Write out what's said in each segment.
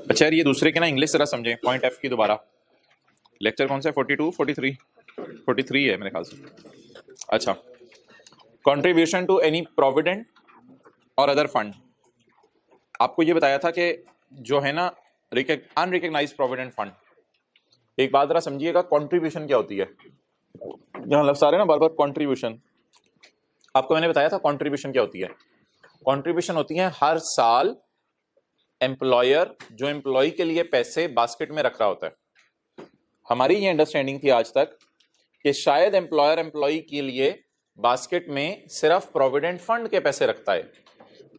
अच्छा यार, ये दूसरे के ना इंग्लिश जरा समझें। पॉइंट एफ की दोबारा लेक्चर कौन सा है? 42 43 43 है मेरे ख्याल से। अच्छा, कंट्रीब्यूशन टू एनी प्रोविडेंट और अदर फंड। आपको ये बताया था कि जो है ना अनरिकग्नाइज्ड प्रोविडेंट फंड, एक बात जरा समझिएगा, कंट्रीब्यूशन क्या होती है। यहाँ लफ्ज़ आ रहे हैं ना बार बार, कंट्रीब्यूशन। आपको मैंने बताया था कंट्रीब्यूशन क्या होती है। कंट्रीब्यूशन होती है हर साल एम्प्लॉयर जो एम्प्लॉय के लिए पैसे बास्केट में रख रहा होता है। हमारी ये अंडरस्टैंडिंग थी आज तक कि शायद एम्प्लॉयर एम्प्लॉय के लिए बास्केट में सिर्फ प्रोविडेंट फंड के पैसे रखता है,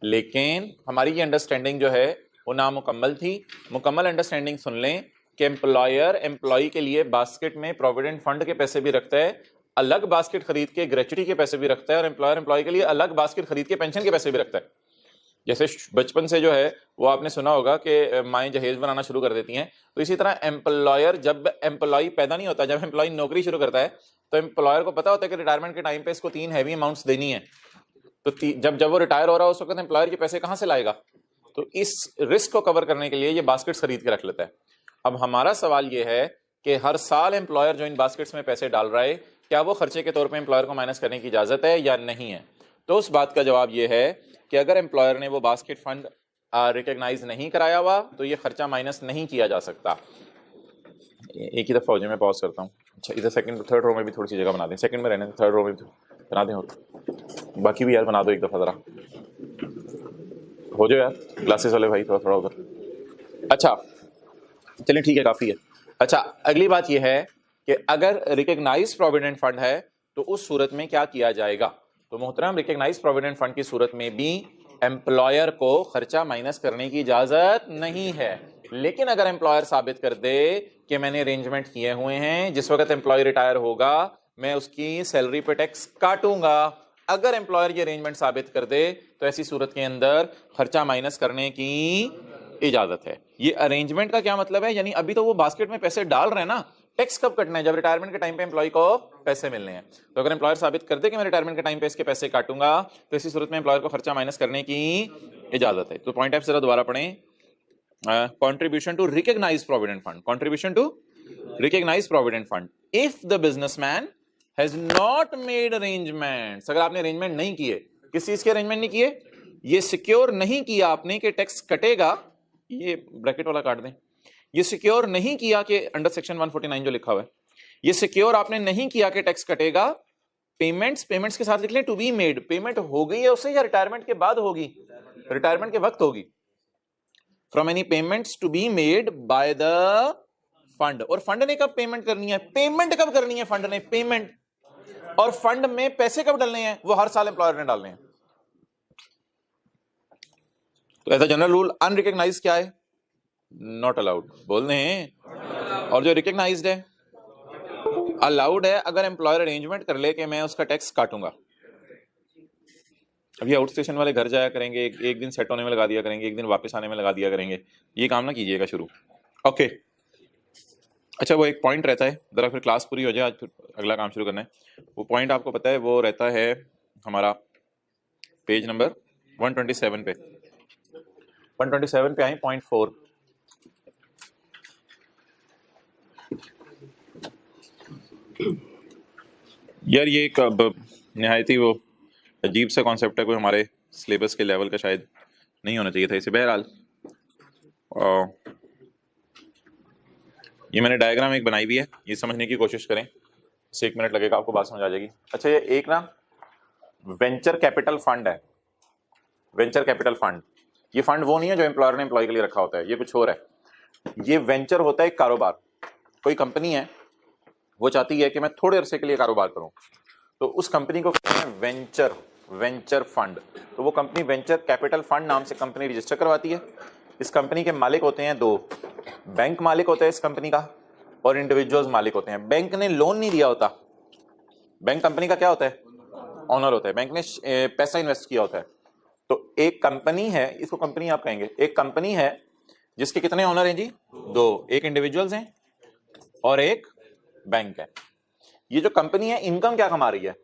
लेकिन हमारी ये अंडरस्टैंडिंग जो है वो नामुकम्मल थी। मुकम्मल अंडरस्टैंडिंग सुन लें कि एम्प्लॉयर एम्प्लॉय के लिए बास्केट में प्रोविडेंट फंड के पैसे भी रखता है, अलग बास्केट खरीद के ग्रेच्युटी के पैसे भी रखता है, और एम्प्लॉयर एम्प्लॉय के लिए अलग बास्केट खरीद के पेंशन के पैसे भी रखता है। जैसे बचपन से जो है वो आपने सुना होगा कि माएँ जहेज बनाना शुरू कर देती हैं, तो इसी तरह एम्प्लॉयर जब एम्प्लॉय पैदा नहीं होता, जब एम्प्लॉय नौकरी शुरू करता है, तो एम्प्लॉयर को पता होता है कि रिटायरमेंट के टाइम पे इसको 3 हैवी अमाउंट्स देनी है। तो जब वो रिटायर हो रहा है उस वक्त एम्प्लॉयर के पैसे कहाँ से लाएगा? तो इस रिस्क को कवर करने के लिए ये बास्केट्स खरीद के रख लेता है। अब हमारा सवाल ये है कि हर साल एम्प्लॉयर जो इन बास्केट्स में पैसे डाल रहा है, क्या वो खर्चे के तौर पे एम्प्लॉयर को माइनस करने की इजाजत है या नहीं है? तो उस बात का जवाब ये है कि अगर एम्प्लॉयर ने वो बास्केट फंड रिकग्नाइज नहीं कराया हुआ तो ये खर्चा माइनस नहीं किया जा सकता। एक ही दफा हो जाए, मैं पॉज करता हूँ। अच्छा, इधर सेकंड थर्ड रो में भी थोड़ी सी जगह बना दें, सेकंड में रहने, थर्ड रो में भी बना दें, और बाकी भी यार बना दो एक दफा, जरा हो जाए यार क्लासेस वाले भाई, थोड़ा थोड़ा उधर। अच्छा चलिए ठीक है, काफी है। अच्छा, अगली बात यह है कि अगर रिकग्नाइज प्रोविडेंट फंड है तो उस सूरत में क्या किया जाएगा? तो मोहतरम, रिकग्नाइज प्रोविडेंट फंड की सूरत में भी एम्प्लॉयर को खर्चा माइनस करने की इजाजत नहीं है, लेकिन अगर एम्प्लॉयर साबित कर दे कि मैंने अरेंजमेंट किए हुए हैं, जिस वक्त एम्प्लॉय रिटायर होगा मैं उसकी सैलरी पे टैक्स काटूंगा, अगर एम्प्लॉयर ये अरेंजमेंट साबित कर दे तो ऐसी सूरत के अंदर खर्चा माइनस करने की इजाजत है। ये अरेंजमेंट का क्या मतलब है? यानी अभी तो वो बास्केट में पैसे डाल रहे हैं ना, टैक्स कब कटना है? जब रिटायरमेंट के टाइम पे एम्प्लॉय को पैसे मिलने हैं। तो अगर एम्प्लॉयर साबित कर दे कि मैं रिटायरमेंट के टाइम पे इसके पैसे काटूंगा, तो इसी सूरत में एम्प्लॉयर को खर्चा माइनस करने की इजाजत है। तो पॉइंट एफ जरा दोबारा पढ़ें। contribution to recognized provident fund, contribution to recognized provident fund if the businessman has not made arrangements। अगर आपने अरेंजमेंट नहीं किए, किस चीज के अरेंजमेंट नहीं किए? ये सिक्योर नहीं किया आपने कि टैक्स कटेगा, ये ब्रैकेट वाला काट दें, ये सिक्योर नहीं किया कि अंडर सेक्शन 149 जो लिखा हुआ है, ये सिक्योर आपने नहीं किया कि टैक्स कटेगा। पेमेंट्स के साथ लिख लें टू बी मेड। पेमेंट हो गई है उससे या रिटायरमेंट के बाद होगी? रिटायरमेंट के वक्त होगी। From any payments to be made by the fund। और फंड ने कब पेमेंट करनी है? पेमेंट कब करनी है फंड ने? पेमेंट। और फंड में पैसे कब डालने हैं? वो हर साल एम्प्लॉयर ने डालने हैं। तो as a general rule unrecognised क्या है? Not allowed. बोल रहे हैं। और जो रिकग्नाइज्ड है अलाउड है, अगर एम्प्लॉयर अरेंजमेंट कर ले कि मैं उसका टैक्स काटूंगा। अभी आउट स्टेशन वाले घर जाया करेंगे, एक दिन सेट होने में लगा दिया करेंगे, एक दिन वापस आने में लगा दिया करेंगे, ये काम ना कीजिएगा शुरू। ओके, अच्छा वो एक पॉइंट रहता है, जरा फिर क्लास पूरी हो जाए, आज फिर अगला काम शुरू करना है। वो पॉइंट आपको पता है, वो रहता है हमारा पेज नंबर 127 पे। 127 पे आए, पॉइंट 4। यार ये एक निहायत ही वो अजीब सा कॉन्सेप्ट है, कोई हमारे सिलेबस के लेवल का शायद नहीं होना चाहिए था इसे। बहरहाल ये मैंने डायग्राम एक बनाई हुई है, ये समझने की कोशिश करें, इससे 1 मिनट लगेगा, आपको बात समझ आ जाएगी। अच्छा, ये एक ना वेंचर कैपिटल फंड है। वेंचर कैपिटल फंड, ये फंड वो नहीं है जो एम्प्लॉयर ने एम्प्लॉय के लिए रखा होता है, ये कुछ और है। ये वेंचर होता है एक कारोबार। कोई कंपनी है, वो चाहती है कि मैं थोड़े अरसे के लिए कारोबार करूं, तो उस कंपनी को कहते हैं वेंचर फंड। तो वो कंपनी वेंचर कैपिटल फंड नाम से कंपनी रजिस्टर करवाती है। इस कंपनी के मालिक होते हैं 2, बैंक मालिक होता है इस कंपनी का, और इंडिविजुअल्स मालिक होते हैं। बैंक ने लोन नहीं दिया होता, बैंक कंपनी का क्या होता है? ऑनर होता है। बैंक ने पैसा इन्वेस्ट किया होता है। तो एक कंपनी है, इसको कंपनी आप कहेंगे, एक कंपनी है जिसके कितने ऑनर हैं जी? 2, एक इंडिविजुअल्स हैं और एक बैंक है। ये जो कंपनी है इनकम क्या कमा रही है?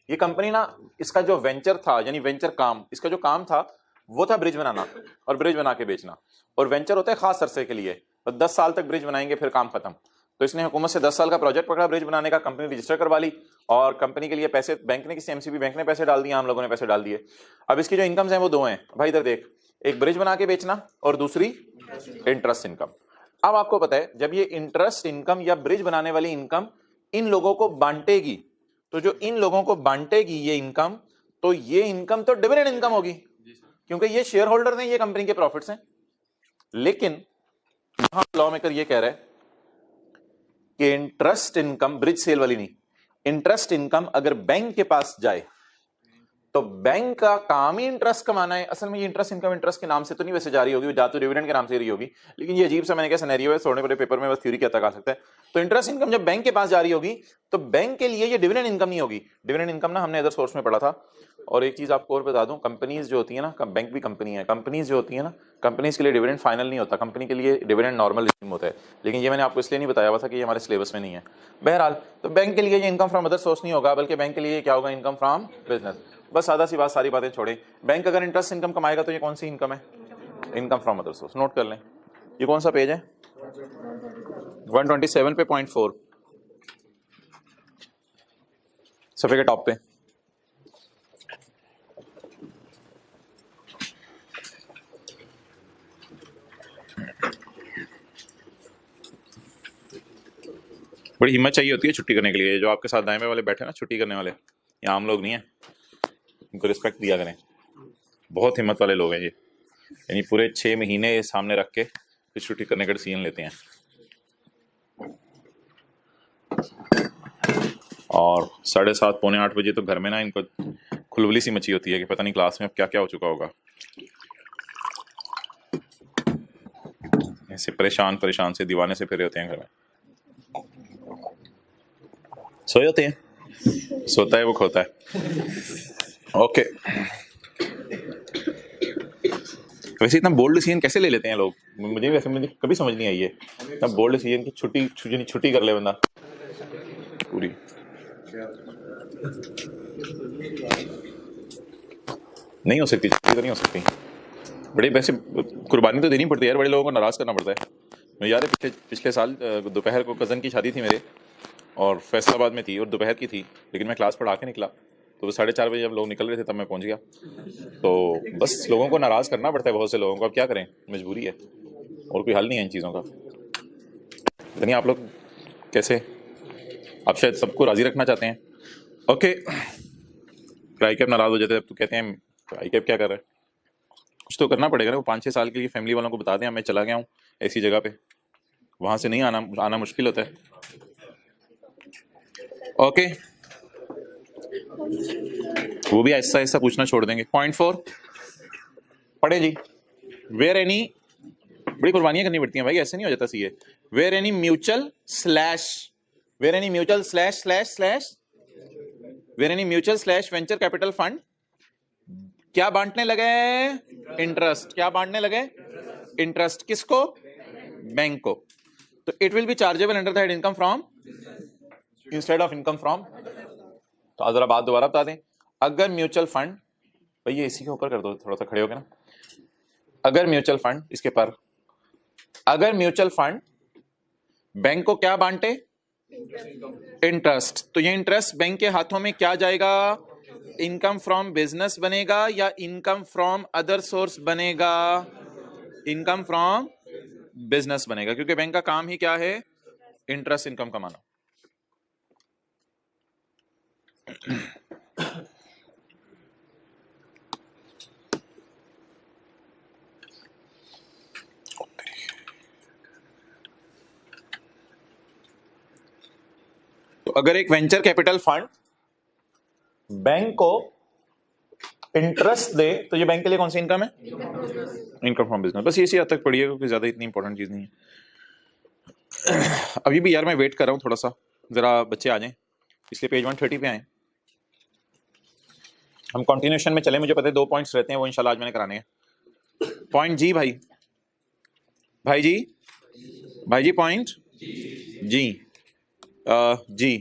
ये कंपनी ना, इसका जो वेंचर था, यानी वेंचर काम, इसका जो काम था वो था ब्रिज बनाना और ब्रिज बना के बेचना। और वेंचर होता है खास अरसे के लिए, तो 10 साल तक ब्रिज बनाएंगे फिर काम खत्म। तो इसने हुकूमत से 10 साल का प्रोजेक्ट पकड़ा ब्रिज बनाने का, कंपनी रजिस्टर करवा ली और कंपनी के लिए पैसे बैंक ने, किसी एमसीबी बैंक ने पैसे डाल दिए, आम लोगों ने पैसे डाल दिए। अब इसकी जो इनकम्स हैं वो दो हैं भाई, इधर देख, एक ब्रिज बना के बेचना और दूसरी इंटरेस्ट इनकम। अब आपको पता है जब ये इंटरेस्ट इनकम या ब्रिज बनाने वाली इनकम इन लोगों को बांटेगी, तो जो इन लोगों को बांटेगी ये इनकम, तो ये इनकम तो डिविडेंड इनकम होगी क्योंकि ये शेयर होल्डर नहीं, ये कंपनी के प्रॉफिट्स हैं। लेकिन यहां लॉ मेकर ये कह रहा है कि इंटरेस्ट इनकम, ब्रिज सेल वाली नहीं, इंटरेस्ट इनकम अगर बैंक के पास जाए तो बैंक का काम ही इंटरेस्ट कमाना है। असल में ये इंटरेस्ट इनकम इंटरेस्ट के नाम से तो नहीं वैसे जारी होगी, जा तो डिविडेंड के नाम से रही होगी, लेकिन ये अजीब सा मैंने क्या सिनेरियो है, छोड़ने बड़े पेपर में बस थ्योरी कहता आ सकता है। तो इंटरेस्ट इनकम जब बैंक के पास जारी होगी तो बैंक के लिए ये डिविडेंड इनकम नहीं होगी। डिविडेंड इनकम ना हमने अदर सोर्स में पढ़ा था। और एक चीज आपको और बता दूं, कंपनीज जो होती है ना, बैंक भी कंपनी है, कंपनीज जो होती है ना, कंपनीज के लिए डिविडेंड फाइनल नहीं होता, कंपनी के लिए डिविडेंड नॉर्मल स्कीम होता है। लेकिन ये मैंने आपको इसलिए नहीं बताया हुआ था कि ये हमारे सिलेबस में नहीं है। बहरहाल तो बैंक के लिए ये इनकम फ्रॉम अदर सोर्स नहीं होगा, बल्कि बैंक के लिए क्या होगा, इनकम फ्रॉम बिजनेस। बस सादा सी बात, सारी बातें छोड़ें। बैंक अगर इंटरेस्ट इनकम कमाएगा तो ये कौन सी इनकम है, income from other source. Note कर लें, ये कौन सा पेज है, 127 पे .4 सफे के टॉप पे। बड़ी हिम्मत चाहिए होती है छुट्टी करने के लिए। जो आपके साथ दाएं वाले बैठे ना छुट्टी करने वाले, ये आम लोग नहीं है, इनको रिस्पेक्ट दिया करें। बहुत हिम्मत वाले लोग हैं ये, यानी पूरे 6 महीने सामने रख के फिर छुट्टी करने का डिसीजन लेते हैं। और 7:30 पौने 8 बजे तो घर में ना इनको खुलबली सी मची होती है कि पता नहीं क्लास में अब क्या क्या हो चुका होगा। ऐसे परेशान परेशान से दीवाने से फिरे होते हैं घर में, सोए होते हैं, सोता है वो खोता है। ओके, वैसे इतना बोल्ड डिसीजन कैसे ले लेते हैं लोग, मुझे वैसे मुझे कभी समझ नहीं आई है। इतना बोल्ड डिसीजन की छुट्टी कर ले बंदा पूरी। नहीं हो सकती, छुट्टी तो नहीं हो सकती। बड़े वैसे कुर्बानी तो देनी पड़ती है यार, बड़े लोगों को नाराज करना पड़ता है। मुझे याद है पिछले साल दोपहर को कज़न की शादी थी मेरे, और फैसलाबाद में थी और दोपहर की थी, लेकिन मैं क्लास पढ़ा के निकला तो 4:30 बजे जब लोग निकल रहे थे तब मैं पहुंच गया। तो बस लोगों को नाराज़ करना पड़ता है, बहुत से लोगों को, अब क्या करें, मजबूरी है, और कोई हल नहीं है इन चीज़ों का। पता नहीं आप लोग कैसे, आप शायद सबको राज़ी रखना चाहते हैं। ओके, आई कैब नाराज़ हो जाते हैं तो कहते हैं आई कैब क्या कर रहा है, कुछ तो करना पड़ेगा ना। वो 5-6 साल के लिए फैमिली वालों को बता दें मैं चला गया हूँ ऐसी जगह पे, वहाँ से नहीं आना मुश्किल होता है। ओके, वो भी ऐसा ऐसा पूछना छोड़ देंगे। .4 पढ़े जी, वेयर एनी, बड़ी कुर्बानियां करनी पड़ती हैं भाई, ऐसे नहीं हो जाता CA. Where any mutual slash venture capital fund क्या बांटने लगे, इंटरेस्ट। क्या बांटने लगे, इंटरेस्ट। किसको, बैंक को। तो it will be chargeable under the head income from instead of income from. तो जरा बात दोबारा बता दें, अगर म्यूचुअल फंड, भैया इसी के ऊपर कर दो थोड़ा सा खड़े हो गए ना, अगर म्यूचुअल फंड, इसके पर, अगर म्यूचुअल फंड बैंक को क्या बांटे, इंटरेस्ट, तो ये इंटरेस्ट बैंक के हाथों में क्या जाएगा, इनकम फ्रॉम बिजनेस बनेगा या इनकम फ्रॉम अदर सोर्स बनेगा, इनकम फ्रॉम बिजनेस बनेगा, क्योंकि बैंक का काम ही क्या है, इंटरेस्ट इनकम कमाना। तो अगर एक वेंचर कैपिटल फंड बैंक को इंटरेस्ट दे तो ये बैंक के लिए कौन सी इनकम है, इनकम फ्रॉम बिजनेस। बस इसी हद तक पढ़िए, क्योंकि ज्यादा इतनी इंपॉर्टेंट चीज नहीं है। अभी भी यार मैं वेट कर रहा हूँ थोड़ा सा, जरा बच्चे आ जाएं, इसलिए पेज 130 पे आए। हम कंटिन्यूएशन में चले, मुझे पता है 2 पॉइंट्स रहते हैं, वो इंशाल्लाह आज मैंने कराने हैं। पॉइंट जी भाई जी पॉइंट जी जी।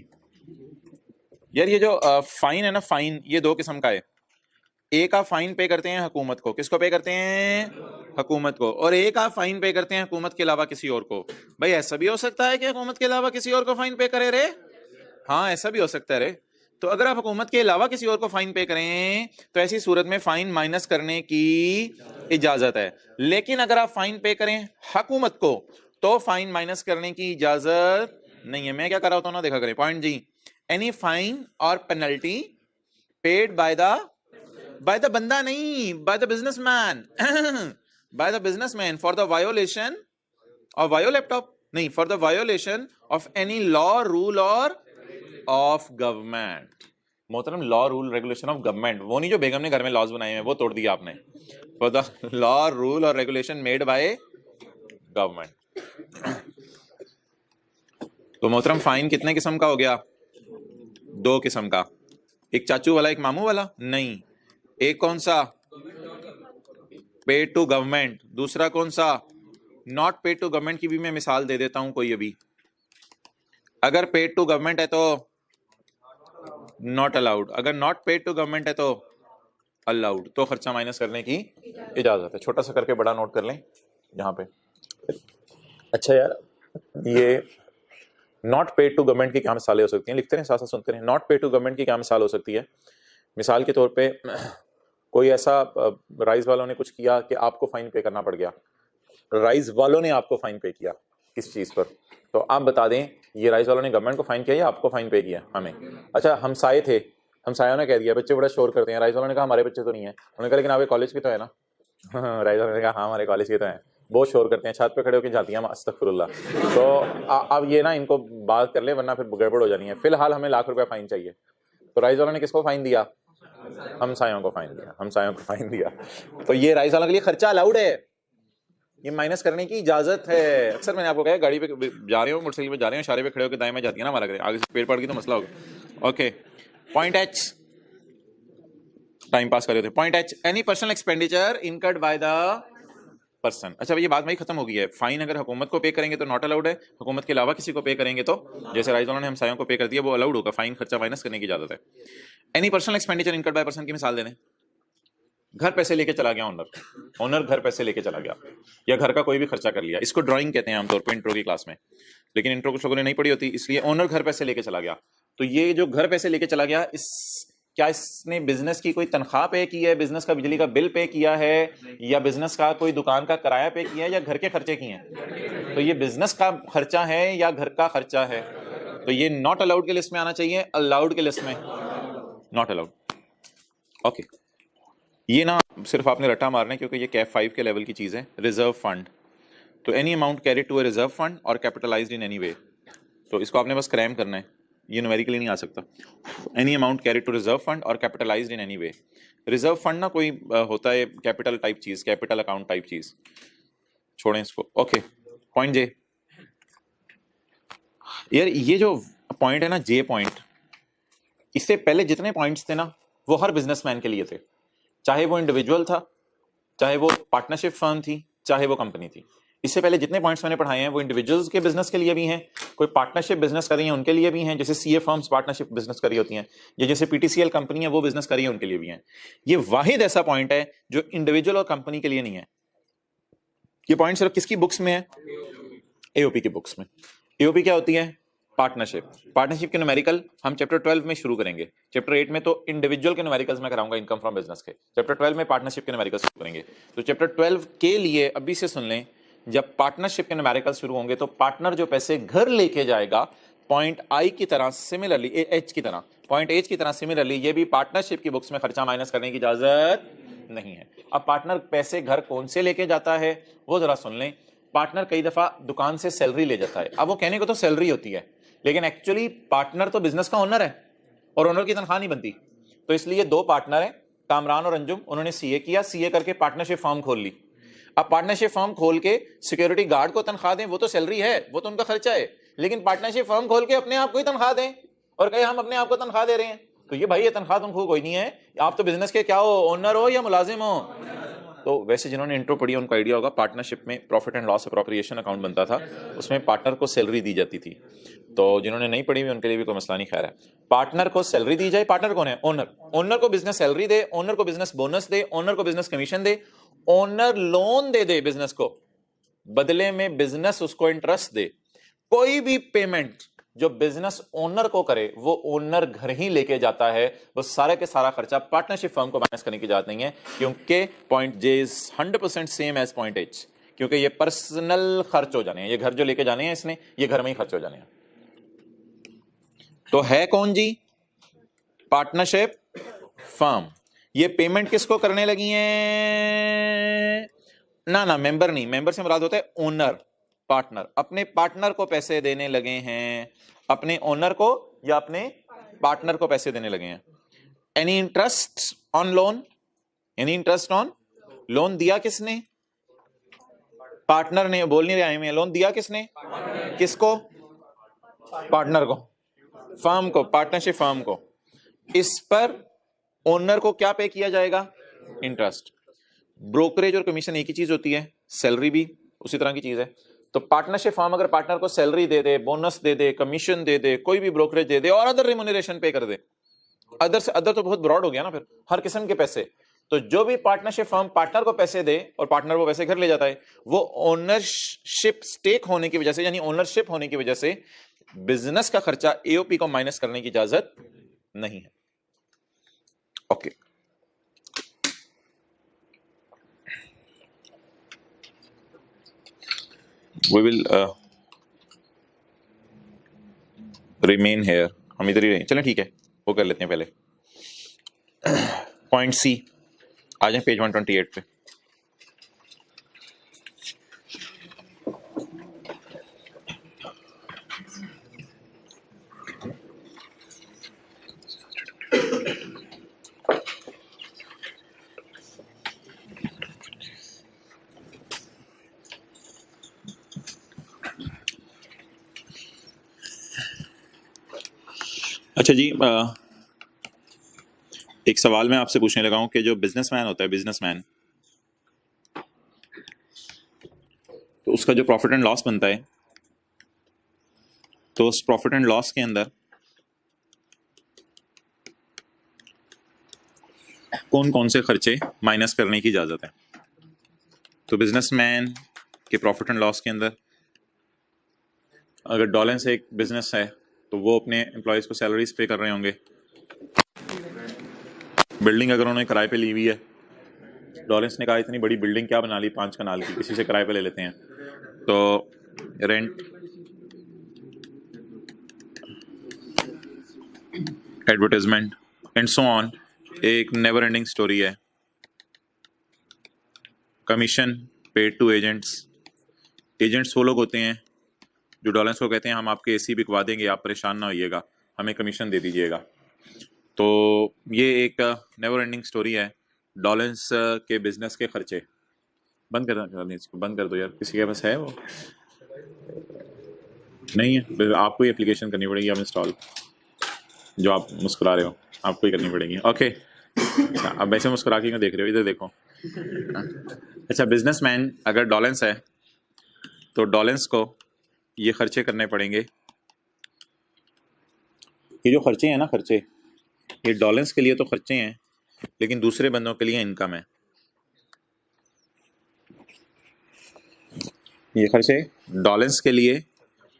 यार ये जो फाइन है ना, फाइन, ये 2 किस्म का है। एक आप फाइन पे करते हैं हुकूमत को, किसको पे करते हैं? हुकूमत को। और एक आप फाइन पे करते हैं हुकूमत के अलावा किसी और को। भाई ऐसा भी हो सकता है कि हुकूमत के अलावा किसी और को फाइन पे करे रे? हाँ ऐसा भी हो सकता है रे। तो अगर आप हुकूमत के अलावा किसी और को फाइन पे करें तो ऐसी सूरत में फाइन माइनस करने की इजाजत है। लेकिन अगर आप फाइन पे करें हुकूमत को तो फाइन माइनस करने की इजाजत नहीं है। मैं क्या कर रहा होता हूं ना, देखा करें पॉइंट जी। Any fine or penalty paid by the बंदा नहीं, by the businessman by the businessman for the violation of वायो लैपटॉप नहीं, for the violation of any law rule or of government. मोहतरम law rule regulation of government, वो नहीं जो बेगम ने घर में लॉज बनाए हैं वो तोड़ दिया आपने। फॉर द लॉ रूल और रेगुलेशन मेड बाय गवर्नमेंट। तो मोहतरम फाइन कितने किस्म का हो गया? 2 किस्म का, एक चाचू वाला एक मामू वाला नहीं। एक कौन सा? Paid to government. दूसरा कौन सा? नॉट पेड टू गवर्नमेंट की भी मैं मिसाल दे देता हूं कोई अभी। अगर पेड टू गवर्नमेंट है तो नॉट अलाउड, अगर नॉट पेड टू गवर्नमेंट है तो अलाउड। तो खर्चा माइनस करने की इजाजत है। छोटा सा करके बड़ा नोट कर लें यहाँ पे। अच्छा यार, ये नॉट पेड टू गवर्नमेंट की क्या मिसालें हो सकती हैं? लिखते हैं साथ साथ सुनते हैं। नॉट पेड टू गवर्नमेंट की क्या मिसाल हो सकती है? मिसाल के तौर पे कोई ऐसा राइस वालों ने कुछ किया कि आपको फाइन पे करना पड़ गया। राइस वालों ने आपको फाइन पे किया किस चीज पर? तो आप बता दें ये राइस वालों ने गवर्नमेंट को फाइन किया या आपको फाइन पे किया? हमें। अच्छा हमसाये थे, हमसायों ने कह दिया बच्चे बड़ा शोर करते हैं। राइस वालों ने कहा हमारे बच्चे तो नहीं है। उन्होंने कहा लेकिन आपके कॉलेज की तो है ना। राइस वालों ने कहा हाँ हमारे कॉलेज के तो हैं, बहुत शोर करते हैं, छत पे खड़े होकर जाती हैं अस्तगफिरुल्लाह। तो अब ये ना इनको बात कर ले वरना फिर गड़बड़ हो जानी है। फिलहाल हमें लाख रुपया फाइन चाहिए। तो राइस वालों ने किसको फाइन दिया? हमसायों को फाइन दिया, हमसायों को फाइन दिया। तो ये राइस वालों के लिए खर्चा अलाउड है, ये माइनस करने की इजाजत है। अक्सर मैंने आपको कहा गाड़ी पे जा रहे हो, मोटरसाइकिल पे जा रहे हो, इशारे पे खड़े होकर दाएं में जाती है ना हमारा करें, आगे से पेड़ पड़ गई तो मसला होगा। Okay point H, time pass कर रहे थे। Point H, any personal expenditure incurred by the person. अच्छा ये बात भाई खत्म हो गई है। फाइन अगर हुकूमत को पे करेंगे तो नॉट अलाउड है, हुकूमत के अलावा किसी को पे करेंगे तो जैसे राइस वालों ने हमसायों को पे कर दिया वो अलाउड होगा। फाइन खर्चा माइनस करने की इजाजत है। Any personal expenditure incurred by person की मिसाल दे दें। घर पैसे लेके चला गया ओनर, ओनर घर पैसे लेके चला गया या घर का कोई भी खर्चा कर लिया। इसको ड्राइंग कहते हैं आमतौर पर इंट्रो की क्लास में, लेकिन इंट्रो कुछ लोगों ने नहीं पढ़ी होती, इसलिए ओनर घर पैसे लेके चला गया। तो ये जो घर पैसे लेके चला गया, इस क्या इसने बिजनेस की कोई तनख्वाह पे की है, बिजनेस का बिजली का बिल पे किया है, या बिजनेस का कोई दुकान का किराया पे किया है, या घर के खर्चे किए हैं? तो ये बिजनेस का खर्चा है या घर का खर्चा है? तो ये नॉट अलाउड के लिस्ट में आना चाहिए, अलाउड के लिस्ट में नॉट अलाउड। ओके ये ना सिर्फ आपने रट्टा मारना है क्योंकि ये कैप 5 के लेवल की चीज है। रिजर्व फंड, तो any amount carried to a reserve fund और कैपिटलाइज्ड इन एनी वे। तो इसको आपने बस क्रैम करना है, ये न्यूमेरिकली नहीं आ सकता। Any amount carried to reserve fund और capitalised in any way. Reserve fund ना कोई होता है कैपिटल टाइप चीज, कैपिटल अकाउंट टाइप चीज, छोड़ें इसको। ओके पॉइंट जे, यार ये जो पॉइंट है ना जे पॉइंट, इससे पहले जितने पॉइंट्स थे ना वो हर बिजनेसमैन के लिए थे, चाहे वो इंडिविजुअल था, चाहे वो पार्टनरशिप फर्म थी, चाहे वो कंपनी थी। इससे पहले जितने पॉइंट्स मैंने पढ़ाए हैं वो इंडिविजुअल्स के बिजनेस के लिए भी हैं, कोई पार्टनरशिप बिजनेस कर रही है उनके लिए भी हैं, जैसे सीए फर्म्स पार्टनरशिप बिजनेस करी होती हैं, या जैसे पीटीसीएल कंपनी है वो बिजनेस करी है उनके लिए भी हैं। ये वाहिद ऐसा पॉइंट है जो इंडिविजुअल और कंपनी के लिए नहीं है। ये पॉइंट सिर्फ किसकी बुक्स में है? एओपी की बुक्स में। एओपी क्या होती है? पार्टनरशिप। पार्टनरशिप के न्यूमेरिकल हम चैप्टर 12 में शुरू करेंगे। चैप्टर 8 में तो इंडिविजुअल के न्यूमेरिकल्स में कराऊंगा इनकम फ्रॉम बिजनेस के। चैप्टर 12 में पार्टनरशिप के न्यूमेरिकल्स शुरू करेंगे। तो चैप्टर 12 के लिए अभी से सुन लें, जब पार्टनरशिप के न्यूमेरिकल्स शुरू होंगे तो पार्टनर जो पैसे घर लेके जाएगा, पॉइंट आई की तरह सिमिलरली, एच की तरह, पॉइंट एच की तरह सिमिलरली ये भी पार्टनरशिप की बुक्स में खर्चा माइनस करने की इजाजत नहीं है। अब पार्टनर पैसे घर कौन से लेके जाता है वो जरा सुन लें। पार्टनर कई दफा दुकान से सैलरी ले जाता है। अब वो कहने को तो सैलरी होती है, लेकिन एक्चुअली पार्टनर तो बिजनेस का ओनर है और ओनर की तनख्वाह नहीं बनती। तो इसलिए 2 पार्टनर हैं, कामरान और अंजुम, उन्होंने सीए किया, सीए करके पार्टनरशिप फर्म खोल ली। अब पार्टनरशिप फर्म खोल के सिक्योरिटी गार्ड को तनख्वाह दें, वो तो सैलरी है, वो तो उनका खर्चा है, लेकिन पार्टनरशिप फर्म खोल के अपने आप को ही तनख्वाह दें और कहे हम अपने आप को तनख्वाह दे रहे हैं, तो ये भाई ये तनख्वाह तुमको कोई नहीं है। आप तो बिजनेस के क्या हो, ओनर हो या मुलाजिम हो? तो वैसे जिन्होंने इंट्रो पढ़ी उनको आइडिया होगा, पार्टनरशिप में profit and loss appropriation account बनता था, उसमें पार्टनर को सैलरी दी जाती थी। तो जिन्होंने नहीं पढ़ी हुई उनके लिए भी कोई मसला नहीं, खैर है। पार्टनर को सैलरी दी जाए, पार्टनर कौन है? ओनर। ओनर को बिजनेस सैलरी दे, ओनर को बिजनेस बोनस दे, ओनर को बिजनेस कमीशन दे, ओनर लोन दे बिजनेस को, बदले में बिजनेस उसको इंटरेस्ट दे। कोई भी पेमेंट जो बिजनेस ओनर को करे वो ओनर घर ही लेके जाता है, वो सारा के सारा खर्चा पार्टनरशिप फर्म को माइनस करने की जरूरत नहीं है, क्योंकि point J is 100% same as point H, क्योंकि ये पर्सनल खर्च हो जाने हैं, ये घर जो लेके जाने हैं इसने, ये घर में ही खर्च हो जाने हैं। तो है कौन जी? Partnership firm. ये पेमेंट किसको करने लगी है? ना मेंबर नहीं, मेंबर से मुराद होता है ओनर। पार्टनर अपने पार्टनर को पैसे देने लगे हैं, अपने ओनर को या अपने पार्टनर को पैसे देने लगे हैं। Any interest on loan? Any interest on loan दिया किसने? पार्टनर ने। बोल नहीं रहा मैं, लोन दिया किसने? किसको? पार्टनर को, फर्म को, पार्टनरशिप फर्म को। इस पर ओनर को क्या पे किया जाएगा? इंटरेस्ट। ब्रोकरेज और कमीशन एक ही चीज होती है, सैलरी भी उसी तरह की चीज है। तो पार्टनरशिप फर्म अगर पार्टनर को सैलरी दे दे, बोनस दे दे, कमीशन दे दे, कोई भी ब्रोकरेज दे दे और अदर रिम्यूनरेशन पे कर दे, अदर से अदर तो बहुत ब्रॉड हो गया ना, फिर हर किस्म के पैसे। तो जो भी पार्टनरशिप फर्म पार्टनर को पैसे दे और पार्टनर वो पैसे घर ले जाता है, वो ओनरशिप स्टेक होने की वजह से, यानी ओनरशिप होने की वजह से बिजनेस का खर्चा एओपी को माइनस करने की इजाजत नहीं है। Okay, we will remain here, हम इधर ही रहें। चलें ठीक है, वो कर लेते हैं पहले। पॉइंट सी आ जाए पेज 128 पे। अच्छा जी, एक सवाल मैं आपसे पूछने लगा हूं कि जो बिजनेसमैन होता है, बिजनेसमैन, तो उसका जो प्रॉफिट एंड लॉस बनता है, तो उस प्रॉफिट एंड लॉस के अंदर कौन कौन से खर्चे माइनस करने की इजाजत है? तो बिजनेसमैन के प्रॉफिट एंड लॉस के अंदर अगर डॉलर से एक बिजनेस है तो वो अपने एम्प्लॉयज को सैलरीज पे कर रहे होंगे। बिल्डिंग अगर उन्होंने किराए पे ली हुई है, डॉलेंस ने कहा इतनी बड़ी बिल्डिंग क्या बना ली 5 कनाल की, किसी से किराए पे ले लेते हैं, तो rent, advertisement and so on, एक नेवर एंडिंग स्टोरी है। Commission paid to agents. Agents वो लोग होते हैं जो डॉलेंस को कहते हैं हम आपके एसी बिकवा देंगे, आप परेशान ना होइएगा, हमें कमीशन दे दीजिएगा। तो ये एक नेवर एंडिंग स्टोरी है। डॉलेंस के बिजनेस के खर्चे बंद कर, इसको बंद कर दो यार, किसी के पास है वो नहीं है, आपको ही एप्लीकेशन करनी पड़ेगी अब इंस्टॉल, जो आप मुस्कुरा रहे हो आपको ही करनी पड़ेगी। ओके, अच्छा अब वैसे मुस्कुरा के क्यों देख रहे हो, इधर देखो। अच्छा, बिजनेसमैन अगर डॉलेंस है तो डॉलेंस को ये खर्चे करने पड़ेंगे। ये जो खर्चे हैं ना, खर्चे ये डॉलेंस के लिए तो खर्चे हैं, लेकिन दूसरे बंदों के लिए इनकम है। ये खर्चे डॉलेंस के लिए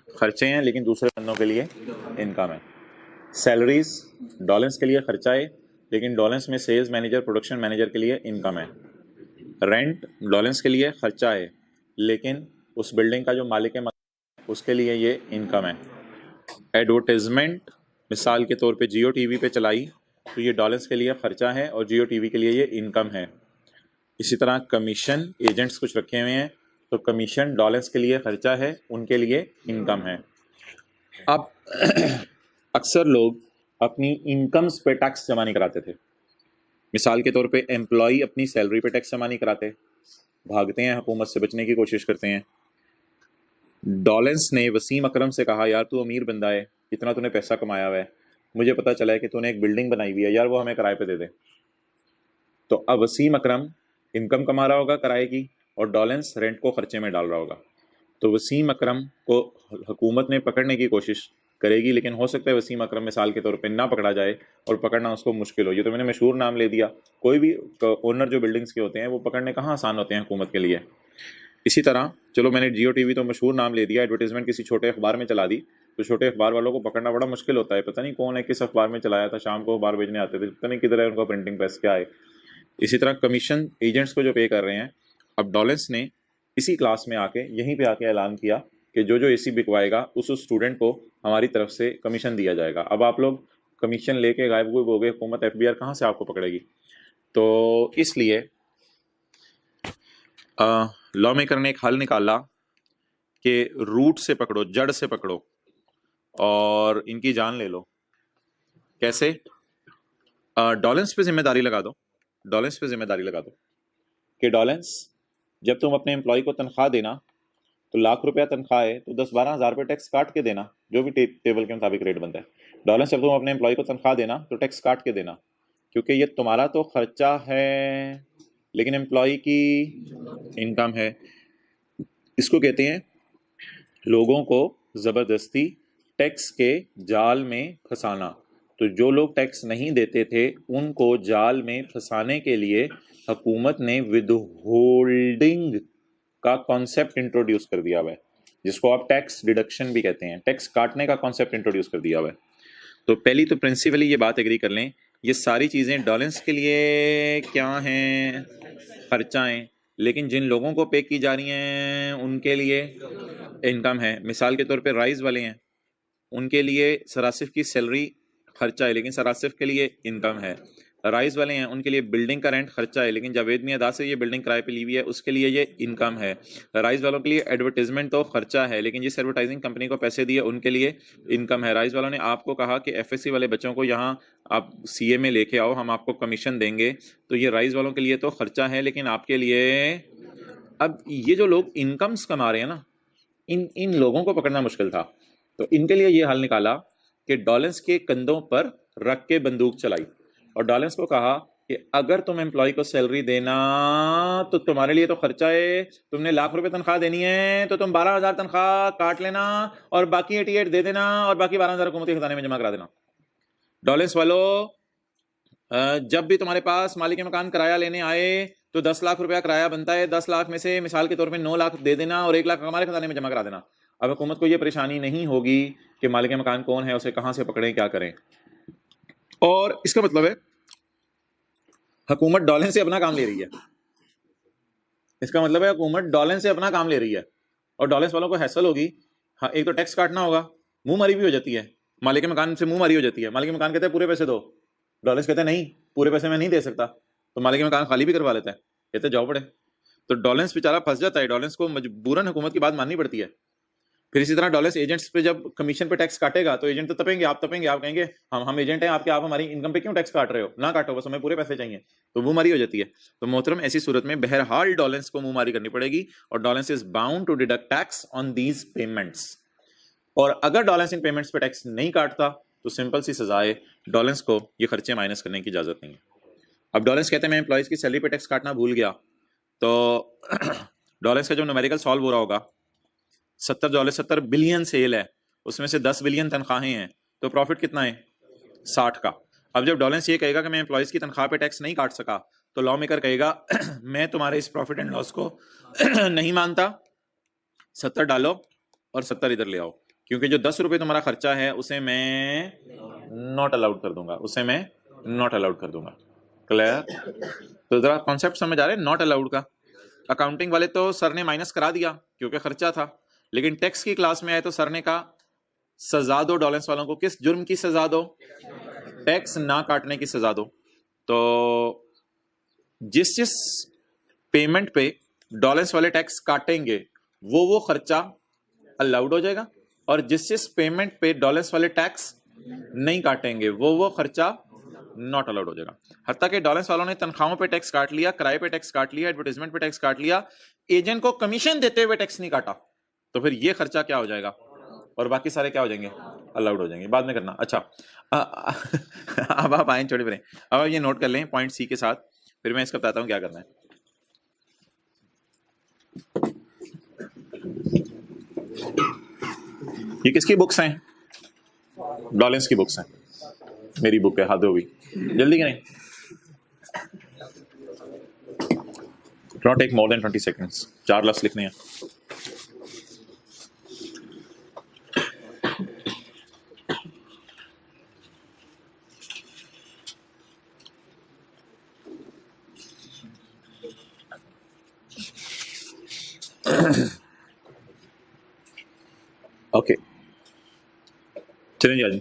खर्चे हैं, लेकिन दूसरे बंदों के लिए इनकम है। सैलरीज डॉलेंस के लिए खर्चा है, लेकिन डॉलेंस में सेल्स मैनेजर, प्रोडक्शन मैनेजर के लिए इनकम है। रेंट डॉलेंस के लिए खर्चा है, लेकिन उस बिल्डिंग का जो मालिक है उसके लिए ये इनकम है। एडवर्टाइजमेंट मिसाल के तौर पे जियो टीवी पे चलाई तो ये डॉलेंस के लिए खर्चा है और जियो टीवी के लिए ये इनकम है। इसी तरह कमीशन, एजेंट्स कुछ रखे हुए हैं तो कमीशन डॉलेंस के लिए खर्चा है, उनके लिए इनकम है। अब अक्सर लोग अपनी इनकम्स पे टैक्स जमा नहीं कराते थे। मिसाल के तौर पे एम्प्लॉय अपनी सैलरी पे टैक्स जमा नहीं कराते, भागते हैं, हुकूमत से बचने की कोशिश करते हैं। डॉलेंस ने वसीम अकरम से कहा यार तू अमीर बंदा है, इतना तूने पैसा कमाया हुआ है, मुझे पता चला है कि तूने एक बिल्डिंग बनाई हुई है यार, वो हमें किराए पे दे दे। तो अब वसीम अकरम इनकम कमा रहा होगा किराए की, और डॉलेंस रेंट को खर्चे में डाल रहा होगा। तो वसीम अकरम को हुकूमत ने पकड़ने की कोशिश करेगी, लेकिन हो सकता है वसीम अकरम मिसाल के तौर पे ना पकड़ा जाए और पकड़ना उसको मुश्किल हो। ये तो मैंने मशहूर नाम ले दिया। कोई भी ओनर जो बिल्डिंग्स के होते हैं वो पकड़ने कहाँ आसान होते हैं हुकूमत के लिए। इसी तरह चलो मैंने जियो टीवी तो मशहूर नाम ले दिया, एडवर्टीजमेंट किसी छोटे अखबार में चला दी, तो छोटे अखबार वालों को पकड़ना बड़ा मुश्किल होता है। पता नहीं कौन है, किस अखबार में चलाया था, शाम को अखबार बेचने आते थे, पता नहीं किधर है उनका प्रिंटिंग प्रेस क्या है। इसी तरह कमीशन एजेंट्स को जो पे कर रहे हैं, अब डॉलेंस ने इसी क्लास में आके यहीं पे आके ऐलान किया कि जो जो एसी बिकवाएगा उस स्टूडेंट को हमारी तरफ से कमीशन दिया जाएगा। अब आप लोग कमीशन लेके गायब हो गए, हुकूमत एफबीआर कहाँ से आपको पकड़ेगी? तो इसलिए लॉ मेकर ने एक हल निकाला कि रूट से पकड़ो, जड़ से पकड़ो और इनकी जान ले लो। कैसे? डॉलेंस पे जिम्मेदारी लगा दो, डॉलेंस पे जिम्मेदारी लगा दो कि डॉलेंस जब तुम अपने एम्प्लॉय को तनख्वाह देना तो ₹1,00,000 तनख्वाह है तो 10-12 हज़ार रुपये टैक्स काट के देना, जो भी टेबल के मुताबिक रेट बनता है। डॉलेंस जब तुम अपने एम्प्लॉय को तनख्वाह देना तो टैक्स काट के देना, क्योंकि ये तुम्हारा तो खर्चा है लेकिन एम्प्लॉय की इनकम है। इसको कहते हैं लोगों को ज़बरदस्ती टैक्स के जाल में फंसाना। तो जो लोग टैक्स नहीं देते थे उनको जाल में फंसाने के लिए हुकूमत ने विदहोल्डिंग का कॉन्सेप्ट इंट्रोड्यूस कर दिया हुआ है, जिसको आप टैक्स डिडक्शन भी कहते हैं। टैक्स काटने का कॉन्सेप्ट इंट्रोड्यूस कर दिया हुआ है। तो पहली तो प्रिंसिपली ये बात एग्री कर लें, ये सारी चीज़ें डॉलेंस के लिए क्या हैं? खर्चाएँ, लेकिन जिन लोगों को पे की जा रही हैं उनके लिए इनकम है। मिसाल के तौर पे राइस वाले हैं, उनके लिए सरासिफ की सैलरी खर्चा है लेकिन सरासिफ के लिए इनकम है। राइस वाले हैं, उनके लिए बिल्डिंग का रेंट खर्चा है लेकिन जावेद मियां दास से ये बिल्डिंग किराए पे ली हुई है, उसके लिए ये इनकम है। राइस वालों के लिए एडवर्टाइजमेंट तो खर्चा है लेकिन जिस एडवर्टाइजिंग कंपनी को पैसे दिए उनके लिए इनकम है। राइस वालों ने आपको कहा कि एफएससी वाले बच्चों को यहाँ आप सीए में लेके आओ, हम आपको कमीशन देंगे, तो ये राइस वालों के लिए तो खर्चा है लेकिन आपके लिए। अब ये जो लोग इनकम्स कमा रहे हैं ना, इन लोगों को पकड़ना मुश्किल था, तो इनके लिए ये हल निकाला कि डॉलेंस के कंधों पर रख के बंदूक चलाई और डॉलेंस को कहा कि अगर तुम एम्प्लॉय को सैलरी देना तो तुम्हारे लिए तो खर्चा है, तुमने ₹1,00,000 तनख्वाह देनी है तो तुम 12,000 तनख्वाह काट लेना और बाकी 88 दे देना और बाकी 12,000 हुकूमती खजाने में जमा करा देना। डॉलेंस वालों, जब भी तुम्हारे पास मालिक मकान किराया लेने आए तो 10 लाख रुपया किराया बनता है, 10 लाख में से मिसाल के तौर पे 9 लाख दे देना और 1 लाख हमारे खजाने में जमा करा देना। अब हुकूमत को ये परेशानी नहीं होगी कि मालिक मकान कौन है, उसे कहाँ से पकड़ें, क्या करें। और इसका मतलब है हुकूमत डॉलेंस से अपना काम ले रही है। इसका मतलब है हुकूमत डॉलेंस से अपना काम ले रही है और डॉलेंस वालों को हैसल होगी। हाँ, एक तो टैक्स काटना होगा, मुंह मारी भी हो जाती है, मालिक मकान से मुंह मारी हो जाती है। मालिक मकान कहते हैं पूरे पैसे दो, डॉलेंस कहते हैं नहीं पूरे पैसे मैं नहीं दे सकता, तो मालिक मकान खाली भी करवा लेता है, कहते जाओ पड़े। तो डॉलेंस बेचारा फंस जाता है, डॉलेंस को मजबूरन हुकूमत की बात माननी पड़ती है। फिर इसी तरह डॉलेंस एजेंट्स पे जब कमीशन पे टैक्स काटेगा तो एजेंट तो तपेंगे, आप कहेंगे हम एजेंट हैं आपके, आप हमारी इनकम पे क्यों टैक्स काट रहे हो, ना काटो, बस हमें पूरे पैसे चाहिए। तो मुंह मारी हो जाती है। तो मोहतरम, ऐसी सूरत में बहरहाल डॉलेंस को मुंह मारी करनी पड़ेगी और Dawlance is bound to deduct tax on these payments. और अगर डॉलेंस इन पेमेंट्स पे टैक्स नहीं काटता तो सिंपल सी सजा है, डॉलेंस को ये खर्चे माइनस करने की इजाजत नहीं है। अब डॉलेंस कहते हैं मैं एम्प्लॉइज की सैलरी पे टैक्स काटना भूल गया, तो डॉलेंस का जो न्यूमेरिकल सॉल्व हो रहा होगा, $70 बिलियन सेल है, उसमें से 10 बिलियन तनख्वाहें हैं, तो प्रॉफिट कितना है? 60 का। अब जब डॉलेंस ये कहेगा कि मैं एम्प्लॉइज की तनख्वाह पे टैक्स नहीं काट सका, तो लॉ मेकर कहेगा मैं तुम्हारे इस प्रॉफिट एंड लॉस को नहीं मानता, 70 डालो और 70 इधर ले आओ, क्योंकि जो ₹10 तुम्हारा खर्चा है उसे मैं नॉट अलाउड कर दूंगा, उसे मैं नॉट अलाउड कर दूंगा। क्लियर? तो जरा कॉन्सेप्ट समझ आ रहे हैं नॉट अलाउड का। अकाउंटिंग वाले तो सर ने माइनस करा दिया क्योंकि खर्चा था, लेकिन टैक्स की क्लास में आए तो सर ने कहा सजा दो डॉलेंस वालों को। किस जुर्म की सजा दो? टैक्स ना काटने की सजा दो। तो जिस पेमेंट पे डॉलेंस वाले टैक्स काटेंगे वो खर्चा अलाउड हो जाएगा, और जिस पेमेंट पे डॉलेंस वाले टैक्स नहीं काटेंगे वो खर्चा नॉट अलाउड हो जाएगा। हत्ता कि डॉलेंस वालों ने तनख्वाहों पे टैक्स काट लिया, किराए पे टैक्स काट लिया, एडवर्टाइजमेंट पे टैक्स काट लिया, एजेंट को कमीशन देते हुए टैक्स नहीं काटा, तो फिर ये खर्चा क्या हो जाएगा और बाकी सारे क्या हो जाएंगे? अलाउड हो जाएंगे। बाद में करना। अच्छा, अब आप आए छोटे बड़े, अब आप ये नोट कर लें पॉइंट सी के साथ, फिर मैं इसका बताता हूँ क्या करना है। ये किसकी बुक्स हैं? डॉलेंस की बुक्स हैं। मेरी बुक है, हाथ होगी जल्दी करें। Not take more than 20 seconds. 4 लफ्ज लिखने हैं। ओके चलें जी आज